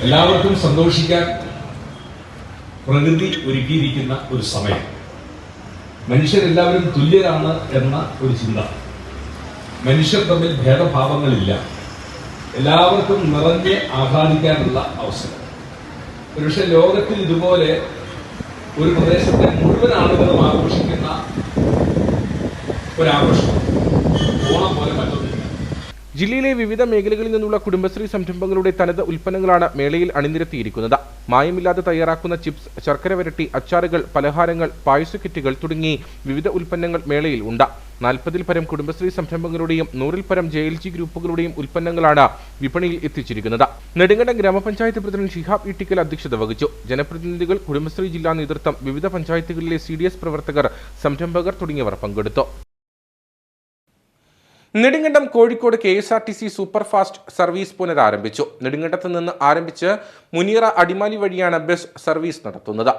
എല്ലാവർക്കും സന്തോഷിക്കാൻ പ്രകൃതി ഒരുക്കിയിരിക്കുന്ന ഒരു സമയം. മനുഷ്യരെല്ലാവരും തുല്യരാണ് എന്ന ഒരു ചിന്ത. മനുഷ്യർ തമ്മിൽ ഭേദഭാവങ്ങളില്ല. എല്ലാവർക്കും നിറഞ്ഞ് ആഹ്ലാദിക്കാനുള്ള അവസരം. പക്ഷെ ലോകത്തിൽ ഇതുപോലെ ഒരു പ്രദേശത്തെ മുഴുവൻ ആളുകളും ആഘോഷിക്കുന്ന ഒരാഘോഷം ഓണം പോലെ മറ്റൊന്നില്ല. ജില്ലയിലെ വിവിധ മേഖലകളിൽ നിന്നുള്ള കുടുംബശ്രീ സംരംഭങ്ങളുടെ തനത് ഉൽപ്പന്നങ്ങളാണ് മേളയിൽ അണിനിരത്തിയിരിക്കുന്നത്. മായമില്ലാതെ തയ്യാറാക്കുന്ന ചിപ്സ്, ശർക്കര വരട്ടി, അച്ചാറുകൾ, പലഹാരങ്ങൾ, പായസ കിറ്റുകൾ തുടങ്ങി വിവിധ ഉൽപ്പന്നങ്ങൾ മേളയിൽ ഉണ്ട്. 40-ൽ പരം കുടുംബശ്രീ സംരംഭങ്ങളുടെയും 100-ൽ പരം JLG ഗ്രൂപ്പുകളുടെയും ഉൽപ്പന്നങ്ങളാണ് വിപണിയിൽ എത്തിച്ചിരിക്കുന്നത്. നെടുങ്കണ്ടം ഗ്രാമപഞ്ചായത്ത് പ്രസിഡന്റ് ഷിഹാബ് ഇട്ടിക്കൽ അധ്യക്ഷത വഹിച്ചു. ജനപ്രതിനിധികൾ, കുടുംബശ്രീ ജില്ലാ നേതൃത്വം, വിവിധ പഞ്ചായത്തുകളിലെ CDS പ്രവർത്തകർ, സംരംഭകർ തുടങ്ങിയവർ പങ്കെടുത്തു. Nedumkandam Kozhikode KSRTC super fast service പുനരാരംഭിച്ചു. നെടുങ്കണ്ടത്ത് നിന്ന് ആരംഭിച്ച് മുനിയറ അടിമാലി വഴിയാണ് ബസ് സർവീസ് നടത്തുന്നത്.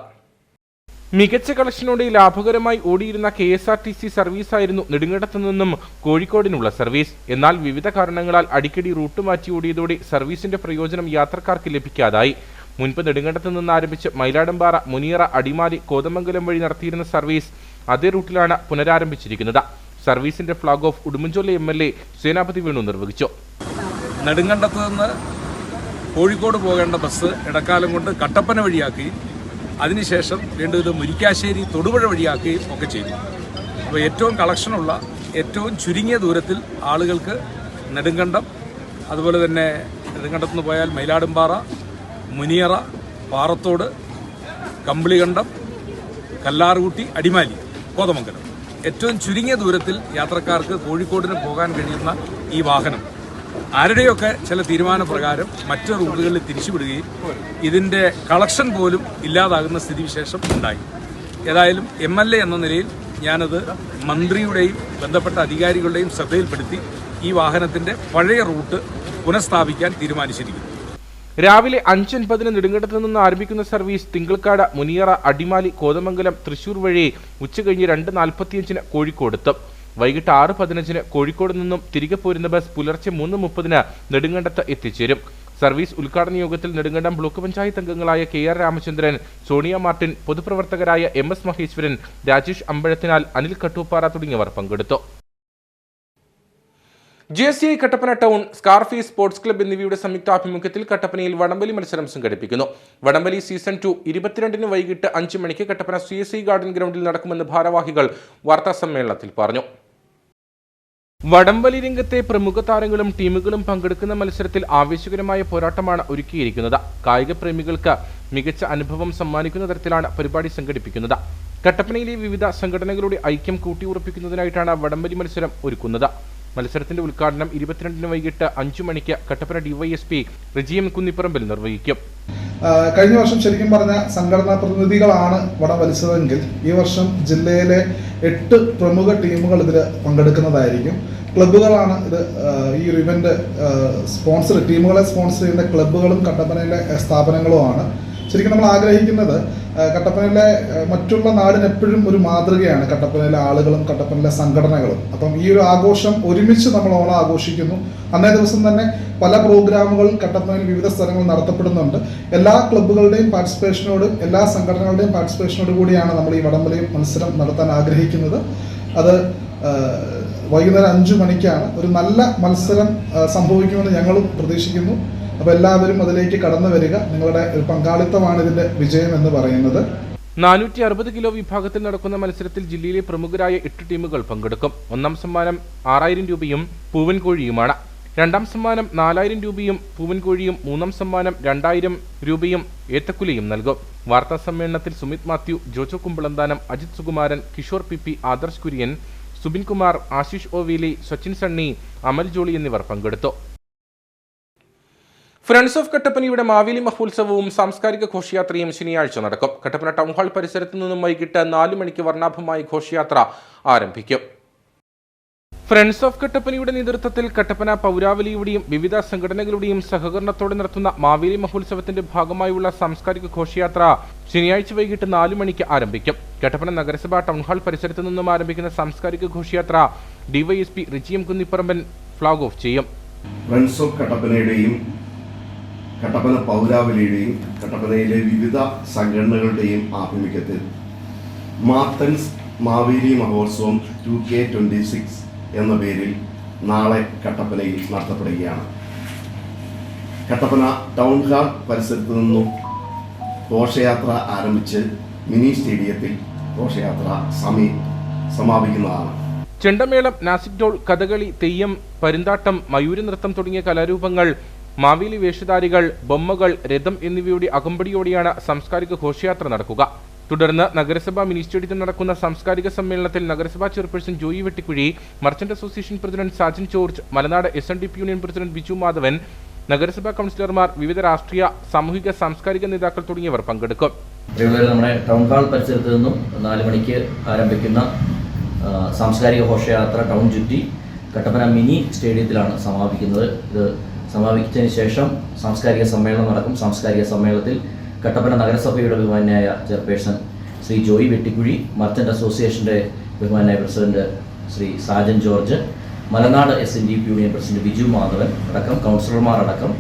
മികച്ച കളക്ഷനോടെ ലാഭകരമായി ഓടിയിരുന്ന KSRTC സർവീസായിരുന്നു നെടുങ്കണ്ടത്ത് നിന്നും കോഴിക്കോടിനുള്ള സർവീസ്. എന്നാൽ വിവിധ കാരണങ്ങളാൽ അടിക്കടി റൂട്ട് മാറ്റി ഓടിയതോടെ സർവീസിന്റെ പ്രയോജനം യാത്രക്കാർക്ക് ലഭിക്കാതായി. മുൻപ് നെടുങ്കണ്ടത്ത് നിന്ന് ആരംഭിച്ച് മയിലാടുംപാറ, മുനിയറ, അടിമാലി, കോതമംഗലം വഴി നടത്തിയിരുന്ന സർവീസ് അതേ റൂട്ടിലാണ് പുനരാരംഭിച്ചിരിക്കുന്നത്. സർവീസിന്റെ ഫ്ളാഗ് ഓഫ് ഉടുമ്പൻചോല MLA സേനാപതി വേണു നിർവഹിച്ചു. നെടുങ്കണ്ടത്ത് നിന്ന് കോഴിക്കോട് പോകേണ്ട ബസ് ഇടക്കാലം കൊണ്ട് കട്ടപ്പന വഴിയാക്കുകയും അതിനുശേഷം വീണ്ടും ഇത് മുരിക്കാശ്ശേരി, തൊടുപുഴ വഴിയാക്കുകയും ഒക്കെ ചെയ്തു. അപ്പോൾ ഏറ്റവും കളക്ഷനുള്ള, ഏറ്റവും ചുരുങ്ങിയ ദൂരത്തിൽ ആളുകൾക്ക് നെടുങ്കണ്ടം, അതുപോലെ തന്നെ നെടുങ്കണ്ടത്ത് നിന്ന് പോയാൽ മയിലാടുംപാറ, മുനിയറ, പാറത്തോട്, കമ്പിളികണ്ടം, കല്ലാർകുട്ടി, അടിമാലി, കോതമംഗലം, ഏറ്റവും ചുരുങ്ങിയ ദൂരത്തിൽ യാത്രക്കാർക്ക് കോഴിക്കോടിന് പോകാൻ കഴിയുന്ന ഈ വാഹനം ആരുടെയൊക്കെ ചില തീരുമാനപ്രകാരം മറ്റ് റൂട്ടുകളിൽ തിരിച്ചുവിടുകയും ഇതിൻ്റെ കളക്ഷൻ പോലും ഇല്ലാതാകുന്ന സ്ഥിതിവിശേഷം ഉണ്ടായി. ഏതായാലും MLA എന്ന നിലയിൽ ഞാനത് മന്ത്രിയുടെയും ബന്ധപ്പെട്ട അധികാരികളുടെയും ശ്രദ്ധയിൽപ്പെടുത്തി ഈ വാഹനത്തിൻ്റെ പഴയ റൂട്ട് പുനഃസ്ഥാപിക്കാൻ തീരുമാനിച്ചിരിക്കുന്നു. രാവിലെ 5:50 നെടുങ്കണ്ടത്ത് നിന്ന് ആരംഭിക്കുന്ന സർവീസ് തിങ്കൾക്കാട്, മുനിയറ, അടിമാലി, കോതമംഗലം, തൃശൂർ വഴി ഉച്ചകഴിഞ്ഞ് 2:45 കോഴിക്കോടെത്തും. വൈകിട്ട് 6:15 കോഴിക്കോട് നിന്നും തിരികെ പോരുന്ന ബസ് പുലർച്ചെ 3:30 നെടുങ്കണ്ടത്ത് എത്തിച്ചേരും. സർവീസ് ഉദ്ഘാടന യോഗത്തിൽ നെടുങ്കണ്ടം ബ്ലോക്ക് പഞ്ചായത്ത് അംഗങ്ങളായ KR രാമചന്ദ്രൻ, സോണിയ മാർട്ടിൻ, പൊതുപ്രവർത്തകരായ MS മഹേശ്വരൻ, രാജേഷ് അമ്പഴത്തിനാൽ, അനിൽ കട്ടൂപ്പാറ തുടങ്ങിയവർ പങ്കെടുത്തു. JCI Kattappana town, Scarfi sports club എന്നിവയുടെ സംയുക്താഭിമുഖ്യത്തിൽ കട്ടപ്പനയിൽ വടംവലി മത്സരം സംഘടിപ്പിക്കുന്നു. വടംവലി സീസൺ 2 22-ന് വൈകിട്ട് 5 മണിക്ക് കട്ടപ്പന CSI ഗാർഡൻ ഗ്രൗണ്ടിൽ നടക്കുമെന്ന് ഭാരവാഹികൾ വാർത്താസമ്മേളനത്തിൽ പറഞ്ഞു. വടംവലി രംഗത്തെ പ്രമുഖ താരങ്ങളും ടീമുകളും പങ്കെടുക്കുന്ന മത്സരത്തിൽ ആവേശകരമായ പോരാട്ടമാണ് ഒരുക്കിയിരിക്കുന്നത്. കായിക പ്രേമികൾക്ക് മികച്ച അനുഭവം സമ്മാനിക്കുന്ന തരത്തിലാണ് പരിപാടി സംഘടിപ്പിക്കുന്നത്. കട്ടപ്പനയിലെ വിവിധ സംഘടനകളുടെ ഐക്യം കൂട്ടിയുറപ്പിക്കുന്നതിനായിട്ടാണ് വടംവലി മത്സരം ഒരുക്കുന്നത്. മത്സരത്തിന്റെ ഉദ്ഘാടനം 22-ന് വൈകിട്ട് 5 മണിക്ക് കട്ടപ്പന DYSP റിജിയം കുന്നിപ്പറമ്പിൽ നിർവഹിക്കും. കഴിഞ്ഞ വർഷം ശരിക്കും പറഞ്ഞ സംഘടനാ പ്രതിനിധികളാണ് വടം വലിച്ചതെങ്കിൽ ഈ വർഷം ജില്ലയിലെ 8 പ്രമുഖ ടീമുകൾ ഇതിൽ പങ്കെടുക്കുന്നതായിരിക്കും. ക്ലബ്ബുകളാണ് ഇത് ഈ ഒരു ഇവന്റ് ടീമുകളെ സ്പോൺസർ ചെയ്യുന്ന ക്ലബ്ബുകളും കട്ടപ്പനയിലെ സ്ഥാപനങ്ങളുമാണ്. ശരിക്കും നമ്മൾ ആഗ്രഹിക്കുന്നത് കട്ടപ്പനയിലെ മറ്റുള്ള നാടിന് എപ്പോഴും ഒരു മാതൃകയാണ് കട്ടപ്പനയിലെ ആളുകളും കട്ടപ്പനയിലെ സംഘടനകളും. അപ്പം ഈ ഒരു ആഘോഷം ഒരുമിച്ച് നമ്മൾ ഓണം ആഘോഷിക്കുന്നു. അന്നേ ദിവസം തന്നെ പല പ്രോഗ്രാമുകളും കട്ടപ്പനയിൽ വിവിധ സ്ഥലങ്ങളിൽ നടത്തപ്പെടുന്നുണ്ട്. എല്ലാ ക്ലബ്ബുകളുടെയും പാർട്ടിസിപ്പേഷനോടും എല്ലാ സംഘടനകളുടെയും പാർട്ടിസിപ്പേഷനോട് കൂടിയാണ് നമ്മൾ ഈ വടംവലി മത്സരം നടത്താൻ ആഗ്രഹിക്കുന്നത്. അത് വൈകുന്നേരം 5 മണിക്കാണ്. ഒരു നല്ല മത്സരം സംഭവിക്കുമെന്ന് ഞങ്ങളും പ്രതീക്ഷിക്കുന്നു. അപ്പോൾ എല്ലാവരും അതിലേക്ക് കടന്നു വരിക. നിങ്ങളുടെ പങ്കാളിത്തമാണ് ഇതിന്റെ വിജയം എന്ന് പറയുന്നത്. 460 കിലോ വിഭാഗത്തിൽ നടക്കുന്ന മത്സരത്തിൽ ജില്ലയിലെ പ്രമുഖരായ 8 ടീമുകൾ പങ്കെടുക്കും. ഒന്നാം സമ്മാനം 6000 രൂപയും പൂവൻ കോഴിയുമാണ്. രണ്ടാം സമ്മാനം 4000 രൂപയും പൂവൻകോഴിയും, മൂന്നാം സമ്മാനം 2000 രൂപയും ഏത്തക്കുലയും നൽകും. വാർത്താ സമ്മേളനത്തിൽ സുമിത് മാത്യു, ജോജോ കുമ്പളന്താനം, അജിത് സുകുമാരൻ, കിഷോർ പി, ആദർശ് കുര്യൻ, സുബിൻ കുമാർ, ആശിഷ് ഒവേലി, സച്ചിൻ സണ്ണി, അമൽ ജോളി എന്നിവർ പങ്കെടുത്തു. ഫ്രണ്ട്സ് ഓഫ് കട്ടപ്പനയുടെ മാവേലി മഹോത്സവവും സാംസ്കാരിക ഘോഷയാത്രയും ശനിയാഴ്ച നടക്കും. കട്ടപ്പന ടൗൺ ഹാൾ പരിസരത്തു നിന്നും വൈകിട്ട് 4 മണിക്ക് വർണ്ണാഭമായി ഘോഷയാത്ര ആരംഭിക്കും. ഫ്രണ്ട്സ് ഓഫ് കട്ടപ്പനയുടെ നേതൃത്വത്തിൽ കട്ടപ്പന പൗരാവലിയുടെയും വിവിധ സംഘടനകളുടെയും സഹകരണത്തോടെ നടത്തുന്ന മാവേലി മഹോത്സവത്തിന്റെ ഭാഗമായുള്ള സാംസ്കാരിക ഘോഷയാത്ര ശനിയാഴ്ച വൈകിട്ട് 4 മണിക്ക് ആരംഭിക്കും. കട്ടപ്പന നഗരസഭ ടൗൺ ഹാൾ പരിസരത്തു നിന്നും ആരംഭിക്കുന്ന സാംസ്കാരിക ഘോഷയാത്ര ഡിവൈഎസ്പി റിജിയം കുന്നിപ്പറമ്പൻ ഫ്ലാഗ് ഓഫ് ചെയ്യും. ഫ്രണ്ട്സ് ഓഫ് കട്ടപ്പനയുടെയും കട്ടപ്പന പൗരാവലിയുടെയും കട്ടപ്പനയിലെ വിവിധ സംഘടനകളുടെയും ആഭിമുഖ്യത്തിൽ മാത്തൻസ് മാവേലി മഹോത്സവം 2K26 എന്ന പേരിൽ നാളെ കട്ടപ്പനയിൽ നടത്തപ്പെടുകയാണ്. കട്ടപ്പന ടൗൺ ഹാൾ പരിസരത്തു നിന്നും ഘോഷയാത്ര ആരംഭിച്ച് മിനി സ്റ്റേഡിയത്തിൽ ഘോഷയാത്ര സമാപിക്കുന്നതാണ്. ചെണ്ടമേളം, നാസിക് ഡോൾ, കഥകളി, തെയ്യം, പരുന്താട്ടം, മയൂര നൃത്തം തുടങ്ങിയ കലാരൂപങ്ങൾ, മാവേലി വേഷധാരികൾ, ബൊമ്മകൾ, രഥം എന്നിവയുടെ അകമ്പടിയോടെയാണ് സാംസ്കാരിക ഘോഷയാത്ര നടക്കുക. തുടർന്ന് നഗരസഭാ മിനി സ്റ്റേഡിയത്തിൽ നടക്കുന്ന സാംസ്കാരിക സമ്മേളനത്തിൽ നഗരസഭാ chairperson Joy Vettikuzhi, merchant association president Sajan George, Malanad SNDP union president Biju Madhavan, നഗരസഭാ കൗൺസിലർമാർ, വിവിധ രാഷ്ട്രീയ, സാമൂഹിക, സാംസ്കാരിക നേതാക്കൾ തുടങ്ങിയവർ പങ്കെടുക്കും. നമ്മുടെ ടൗൺ ഹാൾ പരിസരത്ത് നിന്നും 4 മണിക്ക് ആരംഭിക്കുന്ന സാംസ്കാരിക ഘോഷയാത്ര ടൗൺ ചുറ്റി കട്ടപ്പന മിനി സ്റ്റേഡിയത്തിലാണ് സമാപിക്കുന്നത്. ഇത് സമാപിച്ചതിന് ശേഷം സാംസ്കാരിക സമ്മേളനം നടക്കും. സാംസ്കാരിക സമ്മേളനത്തിൽ കട്ടപ്പന നഗരസഭയുടെ ബഹുമാന്യായ ചെയർപേഴ്സൺ ശ്രീ ജോയി വെട്ടിക്കുഴി, മർച്ചന്റ് അസോസിയേഷന്റെ ബഹുമാന്യായ president Shri Sajan George, Malanad SNDP union president Biju Madhavan അടക്കം കൗൺസിലർമാർ അടക്കം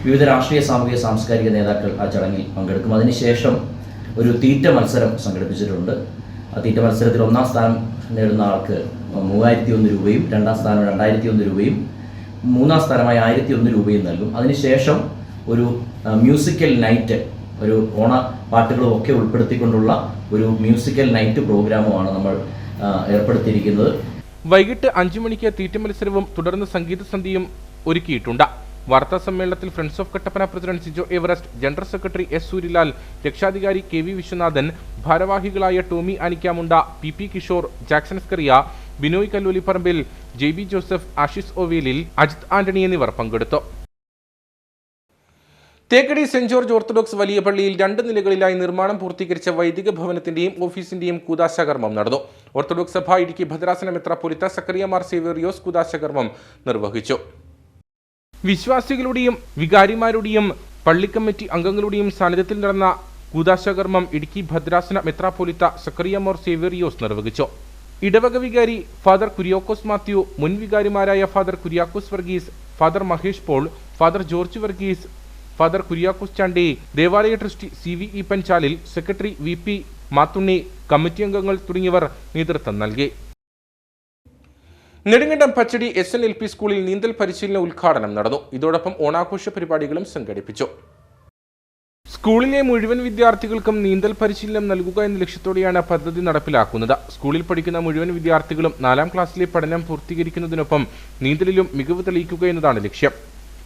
വിവിധ രാഷ്ട്രീയ, സാമൂഹിക, സാംസ്കാരിക നേതാക്കൾ ആ ചടങ്ങിൽ പങ്കെടുക്കും. അതിനുശേഷം ഒരു തീറ്റ മത്സരം സംഘടിപ്പിച്ചിട്ടുണ്ട്. ആ തീറ്റ മത്സരത്തിൽ 1ാം സ്ഥാനം നേടുന്ന ആൾക്ക് 3001 രൂപയും 2ാം സ്ഥാനം 2001 രൂപയും 3ാം സ്ഥാനമായി 1001 രൂപയും നൽകും. അതിനുശേഷം ഒരു മ്യൂസിക്കൽ നൈറ്റ്, ഒരു ഓണ പാട്ടുകളും ഒക്കെ ഉൾപ്പെടുത്തിക്കൊണ്ടുള്ള ഒരു മ്യൂസിക്കൽ നൈറ്റ് പ്രോഗ്രാമുമാണ് നമ്മൾ ഏർപ്പെടുത്തിയിരിക്കുന്നത്. വൈകിട്ട് 5 മണിക്ക് തീറ്റ മത്സരവും തുടർന്ന് സംഗീത സന്ധ്യയും ഒരുക്കിയിട്ടുണ്ട്. വാർത്താ സമ്മേളനത്തിൽ friends of Kattappana president Sijo Everest, general secretary S Suryalal, രക്ഷാധികാരി KV വിശ്വനാഥൻ, ഭാരവാഹികളായ ടോമി അനിക്കാമുണ്ട, PP കിഷോർ, ജാക്സൺ സ്കറിയ, ബിനോയ് കല്ലൂലിപ്പറമ്പിൽ, JB ജോസഫ്, ആഷിസ് ഒവേലിൽ, അജിത് ആന്റണി എന്നിവർ പങ്കെടുത്തു. തേക്കടി സെന്റ് ജോർജ് ഓർത്തഡോക്സ് വലിയ പള്ളിയിൽ 2 നിലകളിലായി നിർമ്മാണം പൂർത്തീകരിച്ച വൈദിക ഭവനത്തിന്റെയും ഓഫീസിന്റെയും കൂദാശകർമ്മം നടന്നു. ഓർത്തഡോക്സ് സഭ ഇടുക്കി ഭദ്രാസന മെത്രാപ്പൊലീത്ത സക്കറിയ മാർ സേവേറിയോസ് കൂദാശകർമ്മം നിർവഹിച്ചു. വിശ്വാസികളുടെയും വികാരിമാരുടെയും പള്ളിക്കമ്മിറ്റി അംഗങ്ങളുടെയും സാന്നിധ്യത്തിൽ നടന്ന കൂദാശകർമ്മം ഇടുക്കി ഭദ്രാസന മെത്രാപ്പൊലീത്ത സക്കറിയ മാർ സേവേറിയോസ് നിർവഹിച്ചു. ഇടവക വികാരി ഫാദർ കുര്യാക്കോസ് മാത്യു, മുൻ വികാരിമാരായ father Kuriakose Varghese, father Mahesh Paul, father George Varghese, father Kuriakose Chandy, ദേവാലയ trustee CVE Panchalil, secretary VP Mathunni, committee അംഗങ്ങൾ തുടങ്ങിയവർ നേതൃത്വം നൽകി. നെടുങ്കണ്ടം പച്ചടി SNLP സ്കൂളിൽ നീന്തൽ പരിശീലന ഉദ്ഘാടനം നടന്നു. ഇതോടൊപ്പം ഓണാഘോഷ പരിപാടികളും സംഘടിപ്പിച്ചു. സ്കൂളിലെ മുഴുവൻ വിദ്യാർത്ഥികൾക്കും നീന്തൽ പരിശീലനം നൽകുക എന്ന ലക്ഷ്യത്തോടെയാണ് പദ്ധതി നടപ്പിലാക്കുന്നത്. സ്കൂളിൽ പഠിക്കുന്ന മുഴുവൻ വിദ്യാർത്ഥികളും 4ാം ക്ലാസ്സിലെ പഠനം പൂർത്തീകരിക്കുന്നതിനൊപ്പം നീന്തലിലും മികവ് തെളിയിക്കുക എന്നതാണ് ലക്ഷ്യം.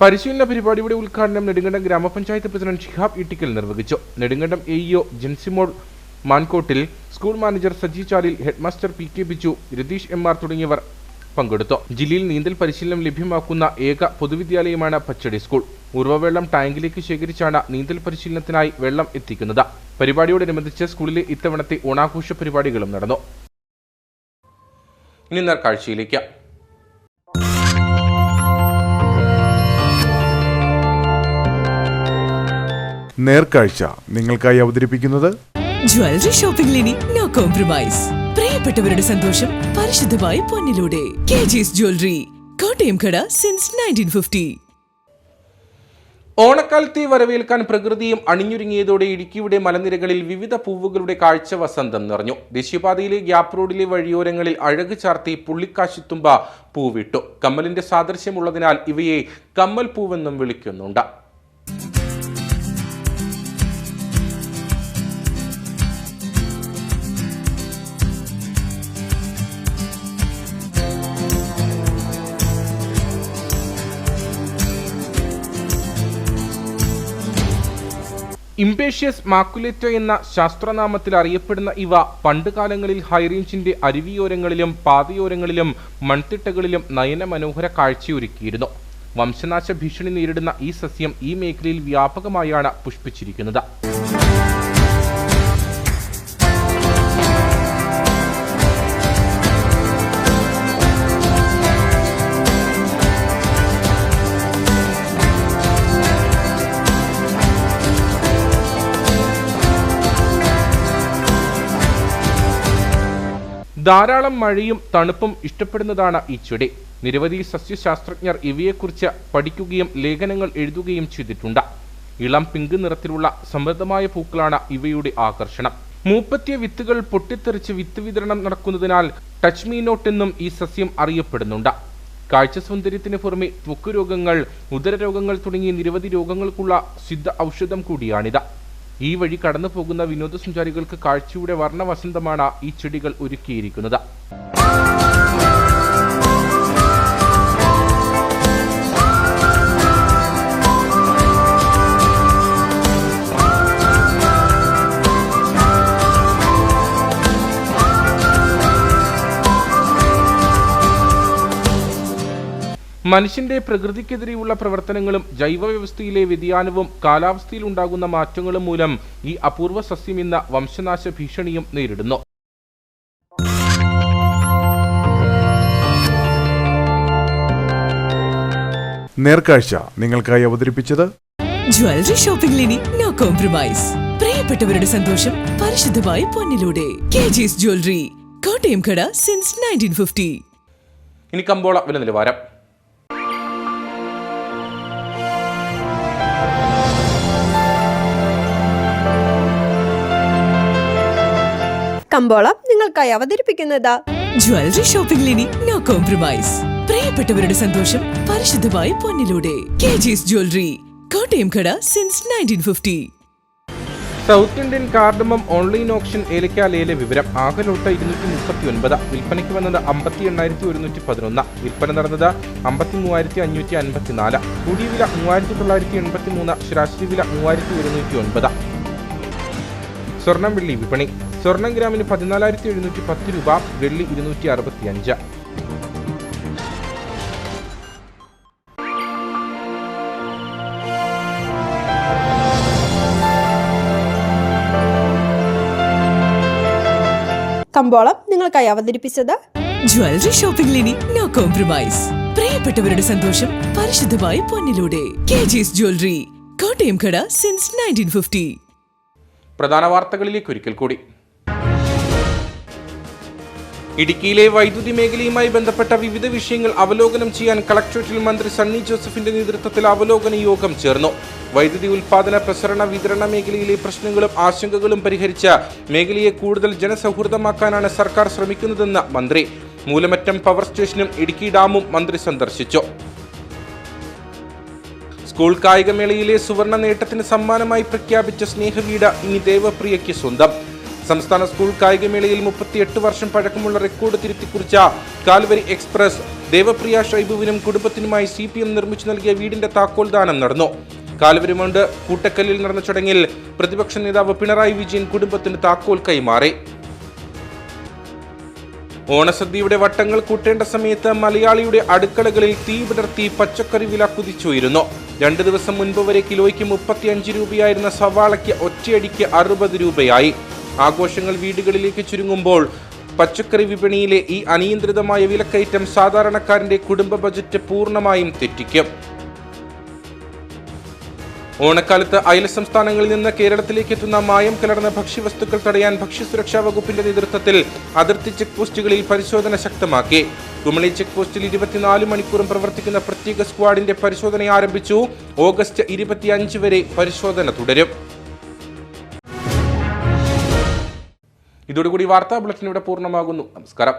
പരിശീലന പരിപാടിയുടെ ഉദ്ഘാടനം നെടുങ്കണ്ടം ഗ്രാമപഞ്ചായത്ത് പ്രസിഡന്റ് ഷിഹാബ് ഇട്ടിക്കൽ നിർവഹിച്ചു. Nedumkandam AEO Jensimol Mankottil, school manager Saji Chalil, headmaster PK Biju, Ratheesh MR തുടങ്ങിയവർ പങ്കെടുത്തു. ജില്ലയിൽ നീന്തൽ പരിശീലനം ലഭ്യമാക്കുന്ന ഏക പൊതുവിദ്യാലയമാണ് പച്ചടി സ്കൂൾ. ഉറവവെള്ളം ടാങ്കിലേക്ക് ശേഖരിച്ചാണ് നീന്തൽ പരിശീലനത്തിനായി വെള്ളം എത്തിക്കുന്നത്. പരിപാടിയോടനുബന്ധിച്ച് സ്കൂളിലെ ഇത്തവണത്തെ ഓണാഘോഷ പരിപാടികളും നടന്നു. ഇനി നേർക്കാഴ്ചയിലേക്ക്. നേർക്കാഴ്ച നിങ്ങൾക്കായി അവതരിപ്പിക്കുന്നത് ജ്വല്ലറി ഷോപ്പിംഗിൽ ഇനി നോ കോംപ്രമൈസ്. പ്രിയപ്പെട്ടവരുടെ സന്തോഷം പരിശുദ്ധമായി പൊന്നിലൂടെ. KG's ജ്വല്ലറി, കോട്ടയം കട സിൻസ് 1950. ഓണക്കാലത്തെ വരവേൽക്കാൻ പ്രകൃതിയും അണിഞ്ഞൊരുങ്ങിയതോടെ ഇടുക്കിയുടെ മലനിരകളിൽ വിവിധ പൂവുകളുടെ കാഴ്ച വസന്തം നിറഞ്ഞു. ദേശീയപാതയിലെ ഗ്യാപ്പ് റോഡിലെ വഴിയോരങ്ങളിൽ അഴക് ചാർത്തി പുള്ളിക്കാശിത്തുമ്പ പൂവിട്ടു. കമ്മലിന്റെ സാദൃശ്യമുള്ളതിനാൽ ഇവയെ കമ്മൽ പൂവെന്നും വിളിക്കുന്നുണ്ട്. ഇംപേഷ്യസ് മാക്കുലേറ്റ എന്ന ശാസ്ത്രനാമത്തിൽ അറിയപ്പെടുന്ന ഇവ പണ്ടുകാലങ്ങളിൽ ഹൈറേഞ്ചിന്റെ അരുവിയോരങ്ങളിലും പാതയോരങ്ങളിലും മൺതിട്ടകളിലും നയന മനോഹര കാഴ്ചയൊരുക്കിയിരുന്നു. വംശനാശ ഭീഷണി നേരിടുന്ന ഈ സസ്യം ഈ മേഖലയിൽ വ്യാപകമായാണ് പുഷ്പിച്ചിരിക്കുന്നത്. ധാരാളം മഴയും തണുപ്പും ഇഷ്ടപ്പെടുന്നതാണ് ഈ ചെടി. നിരവധി സസ്യശാസ്ത്രജ്ഞർ ഇവയെക്കുറിച്ച് പഠിക്കുകയും ലേഖനങ്ങൾ എഴുതുകയും ചെയ്തിട്ടുണ്ട്. ഇളം പിങ്ക് നിറത്തിലുള്ള സമൃദ്ധമായ പൂക്കളാണ് ഇവയുടെ ആകർഷണം. മൂപ്പത്തിയ വിത്തുകൾ പൊട്ടിത്തെറിച്ച് വിത്ത് വിതരണം നടക്കുന്നതിനാൽ ടച്ച് മീ നോട്ട് എന്നും ഈ സസ്യം അറിയപ്പെടുന്നുണ്ട്. കാഴ്ച സൗന്ദര്യത്തിന് പുറമെ ത്വക്ക് രോഗങ്ങൾ, ഉദരരോഗങ്ങൾ തുടങ്ങിയ നിരവധി രോഗങ്ങൾക്കുള്ള സിദ്ധ ഔഷധം കൂടിയാണിത്. ഈ വഴി കടന്നു പോകുന്ന വിനോദസഞ്ചാരികൾക്ക് കാഴ്ചയുടെ വർണ്ണവസന്തമാണ് ഈ ചെടികൾ ഒരുക്കിയിരിക്കുന്നത്. മനുഷ്യന്റെ പ്രകൃതിക്കെതിരെയുള്ള പ്രവർത്തനങ്ങളും ജൈവവ്യവസ്ഥയിലെ വ്യതിയാനവും കാലാവസ്ഥയിൽ ഉണ്ടാകുന്ന മാറ്റങ്ങളും മൂലം ഈ അപൂർവ സസ്യം ഇന്ന് വംശനാശ ഭീഷണിയും നേരിടുന്നു. നേർക്കാഴ്ച നിങ്ങൾക്കായി അവതരിപ്പിച്ചത് ജ്വല്ലറി ഷോപ്പിംഗിൽ ഇനി നോ കോംപ്രമൈസ്. പ്രിയപ്പെട്ടവരുടെ സന്തോഷം പരിശുദ്ധമായി പൊന്നിലൂടെ. കെജിഎസ് ജ്വല്ലറി, കോട്ടയം കട സിൻസ് 1950. ഇനി കമ്പോള വില നിലവാരം. കമ്പോളം നിങ്ങൾക്കായി അവതരിപ്പിക്കുന്നത് ജ്വല്ലറി ഷോപ്പിംഗിൽ ഇനി നോ കോംപ്രമൈസ്. പ്രിയപ്പെട്ടവരുടെ സന്തോഷം പരിശുദ്ധമായി പൊന്നിലൂടെ. കെജിഎസ് ജ്വല്ലറി, കോട്ടയം കട since 1950. South Indian cardamom online option ഏലക്ക ലേല വിവരം. ആകെ ലോട്ട് 239. വിൽപ്പനയ്ക്ക് വന്നത് 58,111. വിൽപ്പന നടന്നത് 53,554. കൂടിയ വില 3,983. ശരാശരി വില 3,109. സ്വർണം വെള്ളി വിപണി. സ്വർണം ഗ്രാമിന് 14,710 രൂപ, വെള്ളി 265. കമ്പോളം നിങ്ങൾക്കായി അവതരിപ്പിച്ചത് ജ്വല്ലറി ഷോപ്പിംഗിൽ ഇനി നോ കോംപ്രമൈസ്. പ്രിയപ്പെട്ടവരുടെ സന്തോഷം പരിശുദ്ധമായി പൊന്നിലൂടെ. കെജിഎസ് ജ്വല്ലറി, കോട്ടയം കട സിൻസ് 1950. പ്രധാന വാർത്തകളിലേക്ക് ഒരിക്കൽ കൂടി. ഇടുക്കിയിലെ വൈദ്യുതി മേഖലയുമായി ബന്ധപ്പെട്ട വിവിധ വിഷയങ്ങൾ അവലോകനം ചെയ്യാൻ കളക്ടറേറ്റിൽ മന്ത്രി സണ്ണി ജോസഫിന്റെ നേതൃത്വത്തിൽ അവലോകന യോഗം ചേർന്നു. വൈദ്യുതി ഉൽപാദന, പ്രസരണ, വിതരണ മേഖലയിലെ പ്രശ്നങ്ങളും ആശങ്കകളും പരിഹരിച്ച് മേഖലയെ കൂടുതൽ ജനസൗഹൃദമാക്കാനാണ് സർക്കാർ ശ്രമിക്കുന്നതെന്ന് മന്ത്രി. മൂലമറ്റം പവർ സ്റ്റേഷനും ഇടുക്കി ഡാമും മന്ത്രി സന്ദർശിച്ചു. സ്കൂൾ കായികമേളയിലെ സുവർണ നേട്ടത്തിന് സമ്മാനമായി പ്രഖ്യാപിച്ച സ്നേഹവീട് ഇനി ദേവപ്രിയയ്ക്ക് സ്വന്തം. സംസ്ഥാന സ്കൂൾ കായികമേളയിൽ 38 വർഷം പഴക്കമുള്ള റെക്കോർഡ് തിരുത്തിക്കുറിച്ച കാൽവരി എക്സ്പ്രസ് ദേവപ്രിയ ഷൈബുവിനും കുടുംബത്തിനുമായി CPM നിർമ്മിച്ചു നൽകിയ വീടിന്റെ താക്കോൽ ദാനം നടന്നു. കാൽവരിമൗണ്ട് കൂട്ടക്കല്ലിൽ നടന്ന ചടങ്ങിൽ പ്രതിപക്ഷ നേതാവ് പിണറായി വിജയൻ കുടുംബത്തിന് താക്കോൽ കൈമാറി. ഓണസദ്യയുടെ വട്ടങ്ങൾ കൂട്ടേണ്ട സമയത്ത് മലയാളിയുടെ അടുക്കളകളിൽ തീ വിടർത്തി പച്ചക്കറി വില കുതിച്ചുയരുന്നു. 2 ദിവസം മുൻപ് വരെ കിലോയ്ക്ക് 35 രൂപയായിരുന്ന സവാളയ്ക്ക് ഒറ്റയടിക്ക് 60 രൂപയായി. ആഘോഷങ്ങൾ വീടുകളിലേക്ക് ചുരുങ്ങുമ്പോൾ പച്ചക്കറി വിപണിയിലെ ഈ അനിയന്ത്രിതമായ വിലക്കയറ്റം സാധാരണക്കാരന്റെ കുടുംബ ബജറ്റ് പൂർണ്ണമായും തെറ്റിക്കും. ഓണക്കാലത്ത് അയൽ സംസ്ഥാനങ്ങളിൽ നിന്ന് കേരളത്തിലേക്ക് എത്തുന്ന മായം കലർന്ന ഭക്ഷ്യവസ്തുക്കൾ തടയാൻ ഭക്ഷ്യസുരക്ഷാ വകുപ്പിന്റെ നേതൃത്വത്തിൽ അതിർത്തി ചെക്ക് പോസ്റ്റുകളിൽ പരിശോധന ശക്തമാക്കി. കുമളി ചെക്ക് പോസ്റ്റിൽ 24 മണിക്കൂറും പ്രവർത്തിക്കുന്ന പ്രത്യേക സ്ക്വാഡിന്റെ പരിശോധന ആരംഭിച്ചു. ഓഗസ്റ്റ് 25 വരെ പരിശോധന തുടരും. ഇതോടുകൂടി വാർത്താ ബുള്ളറ്റിൻ ഇവിടെ പൂർണ്ണമാകുന്നു. നമസ്കാരം.